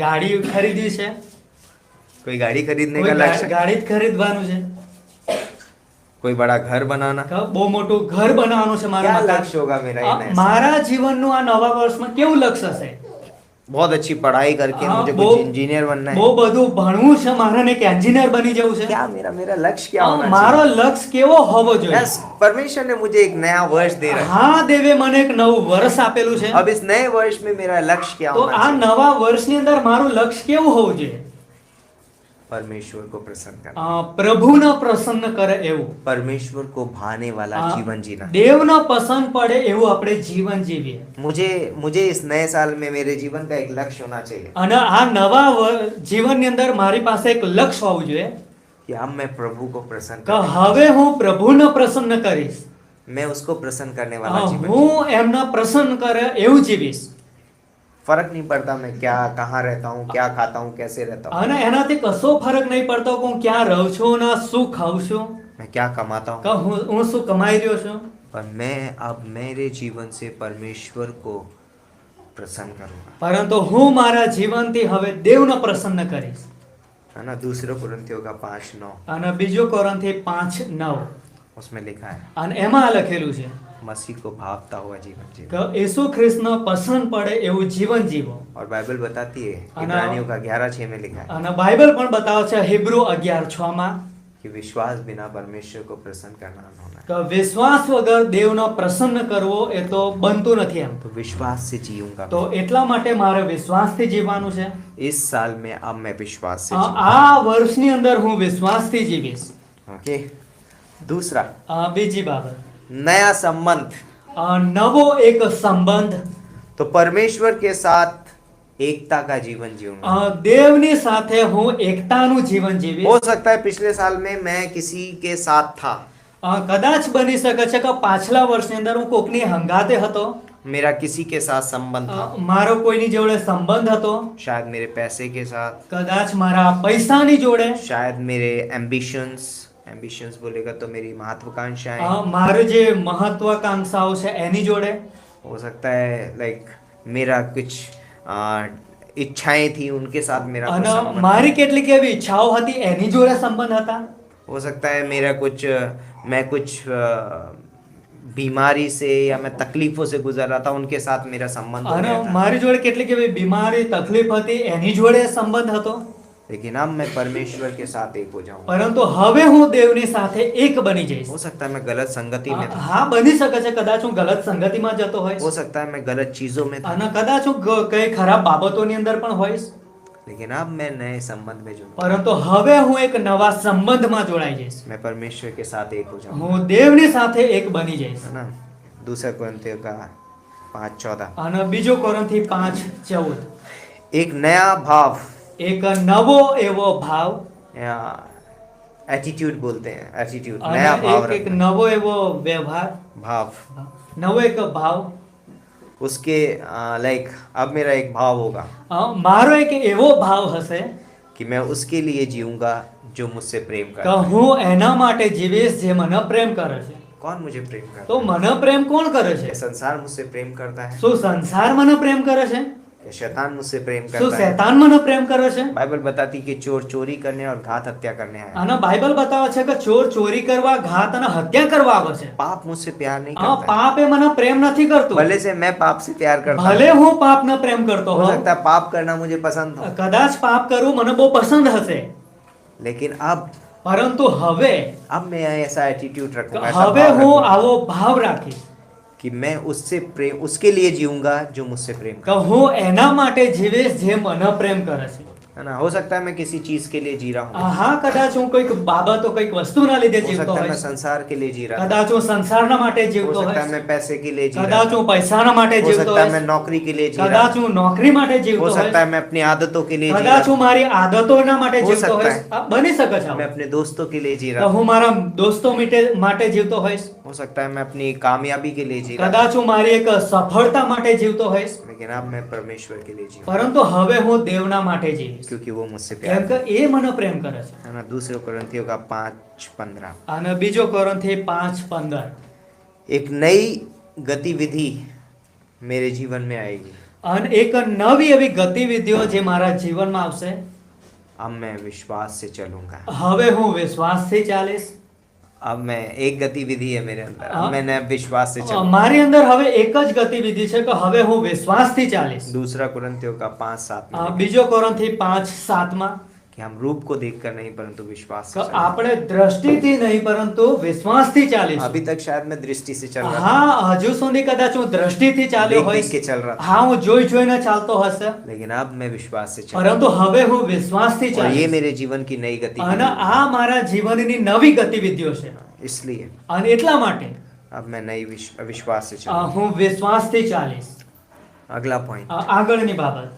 ગાડી ખરીદવી છે, कोई गाड़ी खरीदने કોઈ का लक्ष्य ગાડી જ ખરીદવાનું છે, कोई बड़ा घर बनाना બહુ મોટું ઘર બનાવવાનું છે મારા क्या મકાન. लक्ष्य होगा मेरा ये नया साल? મારા જીવનનું આ નવા વર્ષમાં કેવું લક્ષ્ય છે? बहुत अच्छी पढ़ाई करके हाँ, मुझे वो- कुछ इंजीनियर बनना है બહુ બધું ભણવું છે મારે ને એક એન્જિનિયર બની જવું છે. क्या मेरा लक्ष्य क्या होना મારો चाहिए લક્ષ્ય કેવો હોવો જોઈએ? यस परमेश्वर ने मुझे एक नया वर्ष दे रहा હા, દેવે મને એક નવું વર્ષ આપેલું છે. है अब इस नए वर्ष में मेरा लक्ष्य क्या તો होना આ चाहिए નવા વર્ષની અંદર મારું લક્ષ્ય કેવું હોવું જોઈએ? परमेश्वर को प्रसन्न करना પ્રભુને પ્રસન્ન કરે એવું, परमेश्वर को भाने वाला जीवन जीना દેવને પસંદ પડે એવું આપણે જીવન જીવીએ. मुझे इस नए साल में मेरे जीवन का एक लक्ष्य होना चाहिए અને આ નવા જીવનની અંદર મારી પાસે એક લક્ષ્ય હોવું જોઈએ कि अब मैं प्रभु को प्रसन्न કે करने હવે હું પ્રભુને પ્રસન્ન કરીશ. मैं उसको प्रसन्न करने वाला जीवन હું એમને પ્રસન્ન કરે એવું જીવીશ. फर्क नहीं पड़ता मैं क्या कहाँ रहता हूँ क्या खाता हूँ कैसे रहता हूँ અને એનાથી કશો ફરક નહીં પડતો કે હું ક્યાં રહું છું ને શું ખાઉં છું, मैं क्या कमाता हूँ કે હું શું કમાઈ રહ્યો છું. पर मैं अब मेरे जीवन से परमेश्वर को प्रसन्न करूंगा પરંતુ હું મારા જીવનથી હવે દેવને પ્રસન્ન કરીશ. है ना दूसरे कुरिन्थियों का 5:9 અને બીજો કોરિન્થી 5:9 उसमें लिखा है અને એમાં આ લખેલું છે मसीह को भावता हुआ जीवन जीना કે ઈસુ ખ્રિસ્તને પસંદ પડે એવું જીવન જીવો. और बाइबल बताती है है ना? इब्रानियों का 11:6 में लिखा है અને બાઇબલ પણ બતાવે છે હિબ્રુ 11:6 માં कि विश्वास बिना परमेश्वर को प्रसन्न करना न होना है કે વિશ્વાસ વગર દેવનો પ્રસન્ન કરવો એ તો બનતું નથી એમ. तो विश्वास से जीऊंगा તો એટલા માટે મારે વિશ્વાસથી જીવવાનું છે. इस साल में अब मैं विश्वास से આ વર્ષની અંદર હું વિશ્વાસથી જીવીશ. ओके दूसरा બીજી બાબત, नया संबंध નવો એક સંબંધ. तो परमेश्वर के साथ एकता का जीवन जीऊंगा દેવની સાથે હું એકતાનું જીવન જીવીશ. हो सकता है पिछले साल में मैं किसी के साथ था કદાચ બની શકે છે કે પાછલા વર્ષની અંદર હું કોકની હંગાતે હતો, मेरा किसी के साथ संबंध था મારો કોઈની જોડે સંબંધ હતો, शायद मेरे पैसे के साथ કદાચ મારા પૈસાની જોડે, शायद मेरे एम्बिशंस बोलेगा तो मेरी महत्वाकांक्षाएं મારે જે મહત્વાકાંક્ષાઓ છે એની જોડે, हो सकता है लाइक मेरा कुछ इच्छाएं थी उनके साथ मेरा कुछ અને संबंध મારી કેટલીક એવી ઈચ્છાઓ હતી એની જોડે સંબંધ હતા. हो सकता है मेरा मैं कुछ बीमारी से या मैं तकलीफों से गुजर रहा था उनके साथ मेरा संबंध हो અને गया था મારી જોડે કેટલીક એવી બીમારી તકલીફ હતી એની જોડે સંબંધ હતો. लेकिन अब मैं परमेश्वर के साथ एक हो जाऊंगा પરંતુ હવે હું દેવની સાથે એક બની જઈશ. हो सकता है मैं गलत संगति में था હા, બની શકે છે કદાચ હું ગલત સંગતિમાં જતો હોઈશ हो सकता है मैं गलत चीजों में था અને કદાચ હું કઈ ખરાબ બાબતોની અંદર પણ હોઈશ. लेकिन अब मैं नए संबंध में जुड़ूंगा પરંતુ હવે હું એક નવા સંબંધમાં જોડાઈ જઈશ. मैं परमेश्वर के साथ एक हो जाऊंगा હું દેવની સાથે એક બની જઈશ. है ना दूसरा कुरिन्थियों का 5:14 અને બીજો કોરિન્થી 5:14 एक नया भाव એક નવો એવો ભાવ एटीट्यूड बोलते हैं एटीट्यूड અને नया भाव એક रखना નવો એવો વ્યવહાર, भाव નવો એક ભાવ. उसके लाइक अब मेरा एक भाव होगा મારો એક એવો ભાવ હશે कि मैं उसके लिए जीऊंगा जो मुझसे प्रेम કે करता है હું એના માટે જીવીશ જે મને પ્રેમ કરે છે. कौन मुझे प्रेम करता તો મને પ્રેમ કોણ કરે है? છે? क्या संसार मुझसे प्रेम करता है? શું સંસાર મને પ્રેમ કરે છે? क्या शैतान मुझसे प्रेम શું करता है? શૈતાન મને પ્રેમ કરે છે? बाइबल बताती कि चोर चोरी करने और घात हत्या करने आया है। અને બાઇબલ બતાવે છે કે ચોર ચોરી કરવા, ઘાત અને હત્યા કરવા આવે છે. पाप मुझसे प्यार नहीं આ करता है। પાપ એ મને પ્રેમ નથી કરતું. भले से मैं पाप से प्यार करता ભલે हूँ, હું પાપ ન પ્રેમ કરતો हो હોઉં, सकता है पाप करना मुझे पसंद हो, કદાચ પાપ કરવું મને બહુ પસંદ હશે, लेकिन પરંતુ હવે अब मैं ऐसा एटीट्यूड रखूंगा, ऐसा હવે भाव હું रखूंगा આવો ભાવ રાખીશ कि मैं उससे प्रेम, उसके लिए जीऊंगा जो मुझसे प्रेम કે હું એના માટે જીવીશ જે મને પ્રેમ કરે છે. है ना। हो सकता है मैं किसी चीज के लिए जी रहा हूँ, હા, કદાચ હું કોઈક બાબતો, કોઈક વસ્તુના લીધે हो જીવતો सकता है मैं હોઈશ, संसार के लिए जी रहा था, કદાચ હું સંસારના માટે हो જીવતો सकता है હોઈશ, मैं पैसे के लिए जी रहा કદાચ था, હું પૈસાના માટે हो જીવતો सकता है मैं હોઈશ, नौकरी के लिए जी रहा કદાચ था, હું નોકરી માટે हो જીવતો सकता है હોઈશ, मैं अपनी आदतों के लिए जी रहा કદાચ હું था, મારી આદતોના માટે हो જીવતો सकता હોઈશ. है બની શકે છે मैं આવું. अपने दोस्तों के लिए जी તો रहा था, હું મારા દોસ્તો માટે જીવતો હોઈશ, हो सकता है मैं अपनी कामयाबी के लिए जी रहा था, કદાચ હું મારી એક સફળતા માટે જીવતો હોઈશ, लेकिन अब मैं परमेश्वर के लिए जीऊंगा પરંતુ હવે હું દેવના માટે જીવીશ, क्योंकि वो मुझसे કેમ प्यार કે એ મને પ્રેમ કરે છે. है ना। दूसरे कुरिन्थियों का 5:15 અને બીજો કોરિન્થી 5:15 एक नई गतिविधि मेरे जीवन में आएगी, અને એક નવી એવી ગતિવિધિઓ જે મારા જીવનમાં આવશે. अब मैं विश्वास से चलूंगा। હવે હું વિશ્વાસથી ચાલીશ. अब मैं एक गतिविधि है मेरे अंदर, हाँ। अब मैंने विश्वास से चलूंगा। મારી અંદર હવે એક જ ગતિવિધિ છે કે હવે હું વિશ્વાસથી ચાલીશ. दूसरा कुरिन्थियों का 5:7 में लिखा બીજો કોરિન્થી 5:7 कि हम रूप को देखकर नहीं परंतु विश्वास से કે चलेंगे। આપણે દ્રષ્ટિથી નહીં પરંતુ વિશ્વાસથી ચાલીશું. अभी तक शायद मैं दृष्टि से चल रहा था, હા, હજુ સુધી કદાચ હું દ્રષ્ટિથી ચાલ્યો देख હોઈશ, देख के चल रहा था, હા, હું જોઈને ચાલતો હશે, लेकिन अब मैं विश्वास से चल પરંતુ હવે હું વિશ્વાસથી और ये ચાલીશ. मेरे जीवन की नई અને गतिविधि આ મારા જીવનની નવી ગતિવિધિઓ છે. है। इसलिए અને એટલા માટે अब मैं नई विश्वास से चल। હું વિશ્વાસથી ચાલીશ. अगला पॉइंट, આગળની બાબત,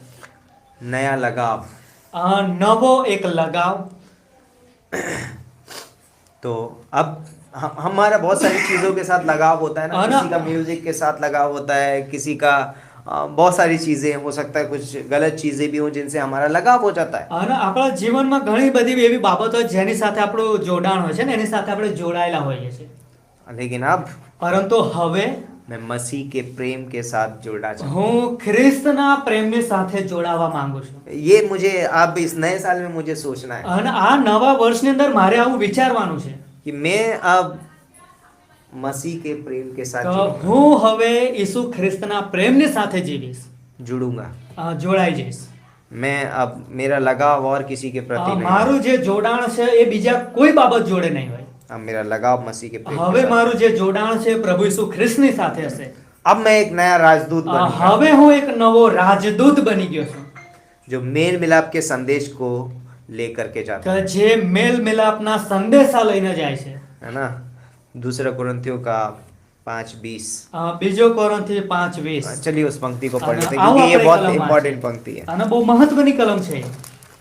नया लगाव। નવો એક लगाव. तो अब हमारा बहुत सारी चीजों के साथ लगाव होता है ना, हाँ ना। किसी का म्यूजिक के साथ लगाव होता है, किसी का बहुत सारी चीजें हो सकता है, कुछ गलत चीजें भी हो जिनसे हमारा लगाव हो जाता है। અને આપણા જીવનમાં ઘણી બધી એવી બાબતો જેની સાથે આપણું જોડાણ હોય છે ને, એની સાથે આપણે જોડાયેલા હોઈએ છીએ. लेकिन अब પરંતુ હવે मैं मसीह के प्रेम के साथ जुड़ना चाहता હું ખ્રિસ્તના પ્રેમની સાથે જોડાવા માંગુ છું. हूँ। ये मुझे अब इस नए साल में मुझे सोचना है અને આ નવા વર્ષની અંદર મારે આવું વિચારવાનું છે कि मैं अब मसीह के प्रेम के साथ કે जुड़ूंगा, હું હવે ઈસુ ખ્રિસ્તના પ્રેમની સાથે જીવીશ, जुड़ूंगा। જોડાઈ જઈશ. मैं अब मेरा लगाव और किसी के प्रति नहीं, મારું જે જોડાણ છે એ બીજા કોઈ બાબત જોડે નહીં હોય. अब मेरा लगाव मसीह के प्रेम હવે के साथ। મારું જે જોડાણ છે પ્રભુ ઈસુ ખ્રિસ્તની સાથે હશે. अब मैं एक नया राजदूत बनूंगा હવે હું એક નવો રાજદૂત બની ગયો છું जो मेल मिलाप के संदेश को लेकर के जाता કે જે મેલ મિલાપના સંદેશા લઈને જાય છે. है ना। दूसरा कुरिन्थियों का 5:20। બીજો કોરિન્થી 5:20. चलिए उस पंक्ति को पढ़ लेते हैं आओ क्योंकि ये આપણે बहुत कलम इंपॉर्टेंट पंक्ति है અને બહુ મહત્વની કલમ છે.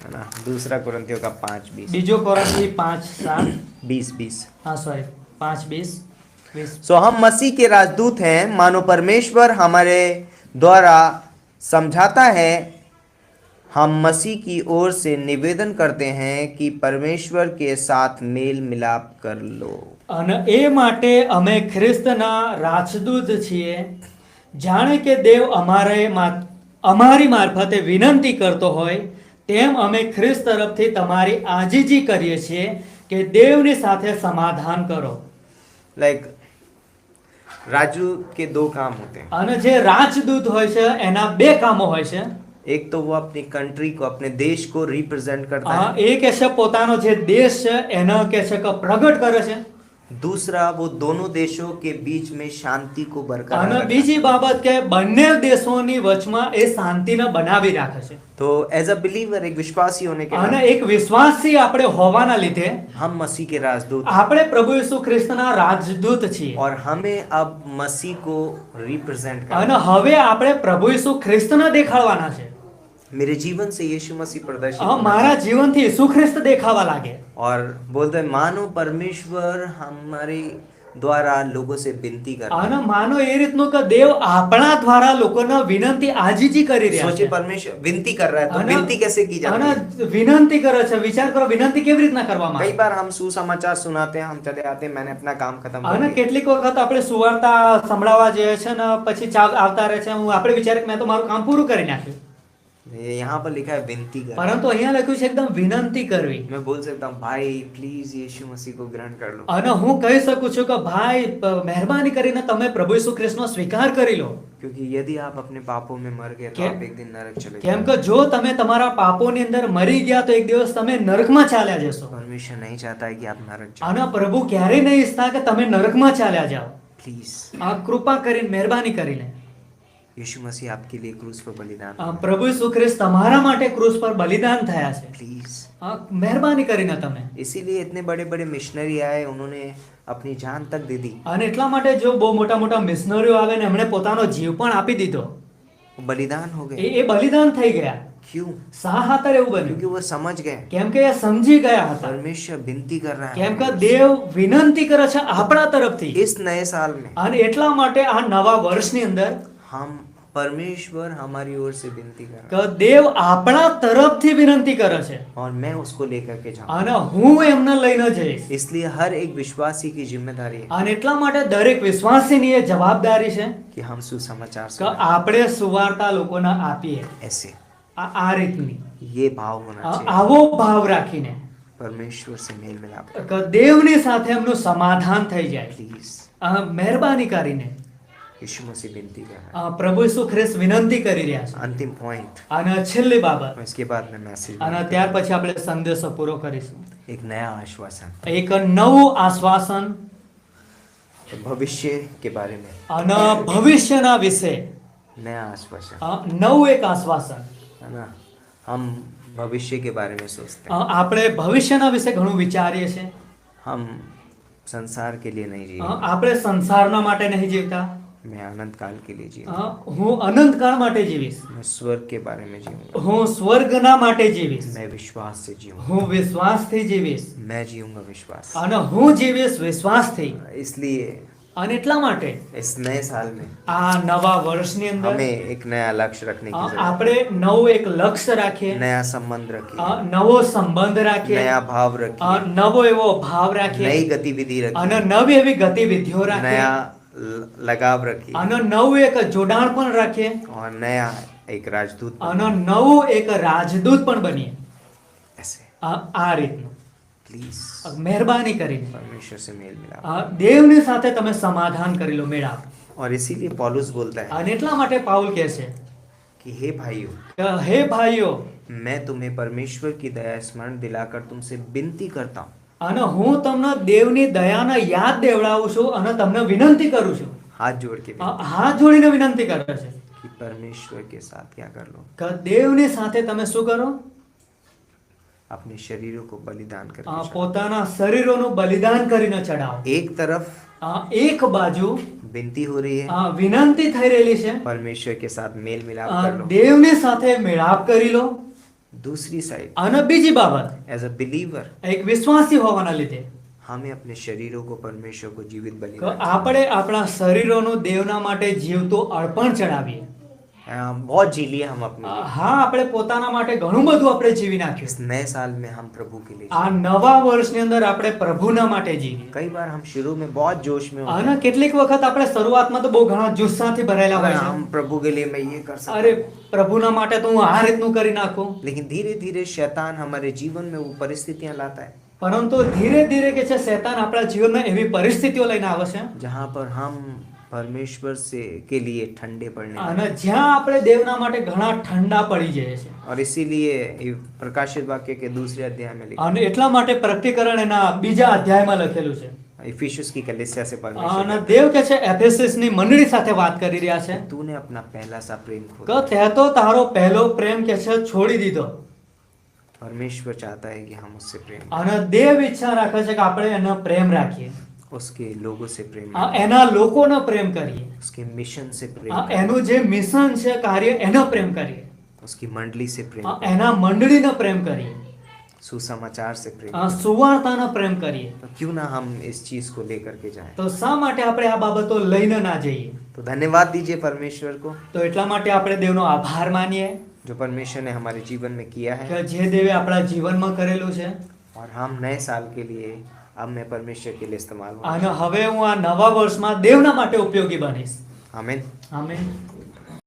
है ना। दूसरा कुरिन्थियों का 5:20। બીજો કોરિન્થી 5:7. 20:20। हाँ सॉरी 5:20. सो हम मसीह के राजदूत हैं, मानो परमेश्वर हमारे द्वारा समझाता है। हम मसीह की ओर से निवेदन करते हैं कि परमेश्वर के साथ मेल मिलाप कर लो। અને એ માટે અમે ખ્રિસ્તના રાજદૂત છીએ, જાણે કે દેવ અમારી મારફતે વિનંતી કરતો હોય તેમ અમે ખ્રિસ્ત તરફથી તમારી આજીજી કરીએ છીએ કે દેવની સાથે સમાધાન કરો. लाइक राजू के दो काम होते हैं, અને જે રાજદૂત હોય છે એના બે કામો હોય છે. एक तो वो अपनी कंट्री को, अपने देश को रिप्रेजेंट करता है, એ કહે છે પોતાનો જે દેશ છે એનો કહે છે કે પ્રગટ કરે છે. दूसरा वो दोनों देशों के बीच में शांति को बरकरार અને रखता है। બીજી બાબત કે બંને દેશોની વચમાં એ શાંતિને બનાવી રાખે છે. तो एज अ बिलीवर, एक विश्वासी होने के અને नाते એક વિશ્વાસી આપણે હોવાના લીધે हम मसीह के राजदूत हैं આપણે પ્રભુ ઈસુ ખ્રિસ્તના રાજદૂત છીએ. और हमें अब मसीह को रिप्रेजेंट करना અને હવે આપણે પ્રભુ ઈસુ ખ્રિસ્તને દેખાડવાના છે. है। मेरे जीवन से यीशु मसीह प्रदर्शित होना મારા जीवनથી ઈસુ ખ્રિસ્ત દેખાવા લાગે. और बोलते हैं मानो परमेश्वर हमारे द्वारा लोगों से विनती कर रहा અને માનો એ રીતનું કે દેવ આપણા દ્વારા લોકોને વિનંતી આજીજી કરી है। રહ્યા सोचिए છે परमेश्वर विनती कर रहा है तो અને विनती कैसे की जाती અને है। વિનંતી કરે છે વિચાર કરો વિનંતી કેવી રીતના કરવામાં कई આવે बार हम सुसमाचार सुनाते हैं, हम चले आते हैं, मैंने अपना काम खत्म कर અને दिया। કેટલીક વખત આપણે સુવાર્તા સંભળાવવા જઈએ છે ને પછી આવતા રહે છે આપણે વિચારે કે મેં તો મારું કામ પૂરું કરી નાખ્યું यहाँ पर लिखा है विनती कर। પરંતુ અહીંયા લખ્યું છે એકદમ વિનંતી કરવી मैं बोल सकता हूँ भाई प्लीज यीशु मसीह को ग्रहण कर लो, અને હું કહી શકું છું કે ભાઈ મહેરબાની કરીને તમે પ્રભુ ઈસુ ખ્રિસ્તનો સ્વીકાર કરી લો क्योंकि यदि आप अपने पापों में मर गए तो क्या- आप एक दिन नरक चले કેમ जाओगे। કે જો તમે તમારા પાપોની અંદર મરી ગયા તો એક દિવસ તમે નરકમાં ચાલ્યા જશો परमेश्वर नहीं चाहता है कि आप नरक जाओ। અને પ્રભુ ક્યારેય નહીં ઈચ્છતા કે તમે નરકમાં ચાલ્યા જાઓ प्लीज આ કૃપા કરીને મહેરબાની કરીને यीशु मसीह आपके लिए क्रूस पर बलिदान પ્રભુ ઈસુ ખ્રિસ્ત તમારા માટે ક્રૂસ પર બલિદાન થયા છે प्लीज। મહેરબાની કરીને તમે इसीलिए इतने बड़े बड़े मिशनरी आए, उन्होंने अपनी जान तक दे दी, અને એટલા માટે જો બહુ મોટા મોટા મિશનરીઓ આવે ને એમણે પોતાનો જીવ પણ આપી દીધો वो बलिदान हो गए। એ બલિદાન થઈ ગયા क्यों? શા ખાતર એવું બન્યું क्योंकि वो समझ गए કેમ કે એ સમજી ગયા હતા परमेश्वर विनती कर रहा કેમ કે है દેવ વિનંતી કરે છે આપણા તરફથી इस नए साल में અને એટલા માટે આ નવા વર્ષની અંદર हम परमेश्वर हमारी ओर से विनती कर रहा કે દેવ આપણા તરફથી વિનંતી કરે છે है और मैं उसको लेकर के जाऊँ। અને હું એમને લઈને જઈશ इसलिए हर एक विश्वासी की जिम्मेदारी है અને એટલા માટે દરેક વિશ્વાસીની એ જવાબદારી છે कि हम सुसमाचार કે सुनाएं। આપણે સુવાર્તા લોકોને આપીએ ऐसे આ રીતની ये भाव होना चाहिए, આવો ભાવ રાખીને परमेश्वर से मेल मिलाप કે દેવની સાથે એમનું સમાધાન થઈ જાય प्लीज। મહેરબાની કરીને यीशु मसीह विनती कर रहा પ્રભુ ઈસુ ખ્રિસ્ત વિનંતી કરી રહ્યા છે है। अंतिम पॉइंट, અને છેલ્લી બાબત इसके बाद में मैसेज, અને ત્યાર પછી આપણે સંદેશો પૂરો કરીશું एक नया आश्वासन એક નવું આશ્વાસન भविष्य के बारे में, અને ભવિષ્યના વિશે नया आश्वासन નવું એક આશ્વાસન है ना। हम भविष्य के बारे में सोचते हैं, આપણે ભવિષ્યના વિશે ઘણું વિચારીએ છીએ हम संसार के लिए नहीं जी, આપણે સંસારના માટે નહીં જીવતા मैं अनंत काल के लिए जीऊंगा, હું અનંતકાળ માટે જીવીશ मैं स्वर्ग के बारे में जीऊंगा, હું સ્વર્ગના માટે જીવીશ मैं विश्वास से जीऊंगा, હું વિશ્વાસથી જીવીશ मैं जीऊंगा विश्वास। અને હું જીવીશ વિશ્વાસથી इसलिए અને એટલા માટે इस नए साल में આ નવા વર્ષની અંદર हमें एक नया लक्ष्य रखने की जरूरत આપણે नવું એક લક્ષ્ય રાખીએ है, नया संबंध रखिए, નવો સંબંધ રાખીએ नया भाव रखिए, નવો એવો ભાવ રાખીએ नई गतिविधि અને रखिए, નવી એવી ગતિવિધિઓ રાખીએ नया लगाव रखिए અને નવું એક જોડાણ પણ રાખીએ और नया एक राजदूत અને નવું એક રાજદૂત પણ બનીએ ऐसे। આ રીતનું प्लीज મહેરબાની કરીને परमेश्वर से मेल मिला। દેવની સાથે તમે સમાધાન કરી લો મેળાપ और इसीलिए पौलुस बोलता है અને એટલા માટે પાઉલ કહે છે कि हे भाइयों, કે હે ભાઈઓ मैं तुम्हें परमेश्वर की दया स्मरण दिलाकर तुमसे विनती करता हूँ, અને હું તમને દેવની દયાને યાદ દેવડાવું છું અને તમને વિનંતી કરું છું हाथ जोड़ के विनती હાથ જોડીને વિનંતી કરે છે कि परमेश्वर के साथ क्या कर लो, કે દેવની સાથે તમે શું કરો अपने शरीरों को बलिदान करके चढ़ाओ। પોતાના શરીરોનું બલિદાન કરીને ચડાવો एक तरफ એક બાજુ विनती हो रही है, વિનંતી થઈ રહેલી છે परमेश्वर के साथ मेल मिलाप कर लो, દેવની સાથે મેળાપ કરી લો दूसरी साइड અને બીજી બાબત एज अ बिलीवर એક વિશ્વાસી હોવાના લીધે हमें अपने शरीरों को परमेश्वर को जीवित કે बलिदान આપણે આપણા શરીરોનું દેવના માટે જીવતું અર્પણ ચડાવીએ बहुत जी लिए हम अपने लिए। હા આપણે પોતાના માટે ઘણું બધું આપણે જીવી નાખ્યું इस नए साल में हम प्रभु के लिए આ નવા વર્ષની અંદર આપણે પ્રભુના માટે જીવીએ कई बार हम शुरू में बहुत जोश में होते અને हैं, કેટલીક વખત આપણે શરૂઆતમાં તો બહુ ઘણા જુસ્સાથી ભરાયેલા अरे હોય છે हम प्रभु के लिए मैं ये कर सकता અરે हूँ। પ્રભુના માટે તો હું આ રીતનું કરી નાખું लेकिन धीरे धीरे शैतान हमारे जीवन में वो परिस्थितियां लाता है પરંતુ ધીરે ધીરે કે છે શૈતાન આપણા જીવનમાં એવી પરિસ્થિતિઓ લઈને આવે છે जहाँ पर हम परमेश्वर से के लिए ठंडे पड़ने लगते અને જ્યાં આપણે देवना માટે ઘણા ઠંડા પડી જાય છે हैं। और इसीलिए ये प्रकाशित वाक्य के दूसरे अध्याय में लिखा અને એટલા માટે પ્રકટીકરણ એના બીજા અધ્યાયમાં લખેલું છે इफिसियस की कलीसिया से परमेश्वर અને कहता દેવ કે છે એફેસસની મંડળી સાથે વાત કરી રહ્યા છે है, तूने अपना पहला सा प्रेम खो કે તે તો તારો પહેલો પ્રેમ કે છે છોડી દીધો परमेश्वर चाहता है कि हम उससे प्रेम અને દેવ ઈચ્છા રાખે છે કે આપણે એનો પ્રેમ રાખીએ उसके लोगों से प्रेम એના લોકોનો પ્રેમ કરીએ उसके मिशन से प्रेम એનું જે મિશન છે કાર્ય એનો પ્રેમ કરીએ उसकी मंडली से प्रेम એના મંડળીનો પ્રેમ કરીએ सुसमाचार से प्रेम સુવાર્તાનો પ્રેમ કરીએ तो क्यों ना हम इस चीज को लेकर के जाएं। તો શા માટે આપણે આ બાબતો લઈને ના જઈએ? तो धन्यवाद दीजिए परमेश्वर को, તો એટલા માટે આપણે દેવનો આભાર માનીએ जो परमेश्वर ने हमारे जीवन में किया है, કે જે દેવે આપણા જીવનમાં કરેલું છે और हम नए साल के लिए अब मैं परमेश्वर के लिए इस्तेमाल हूँ। અને હવે હું આ નવા વર્ષમાં દેવના માટે ઉપયોગી બનીશ. आमीन। આમેન.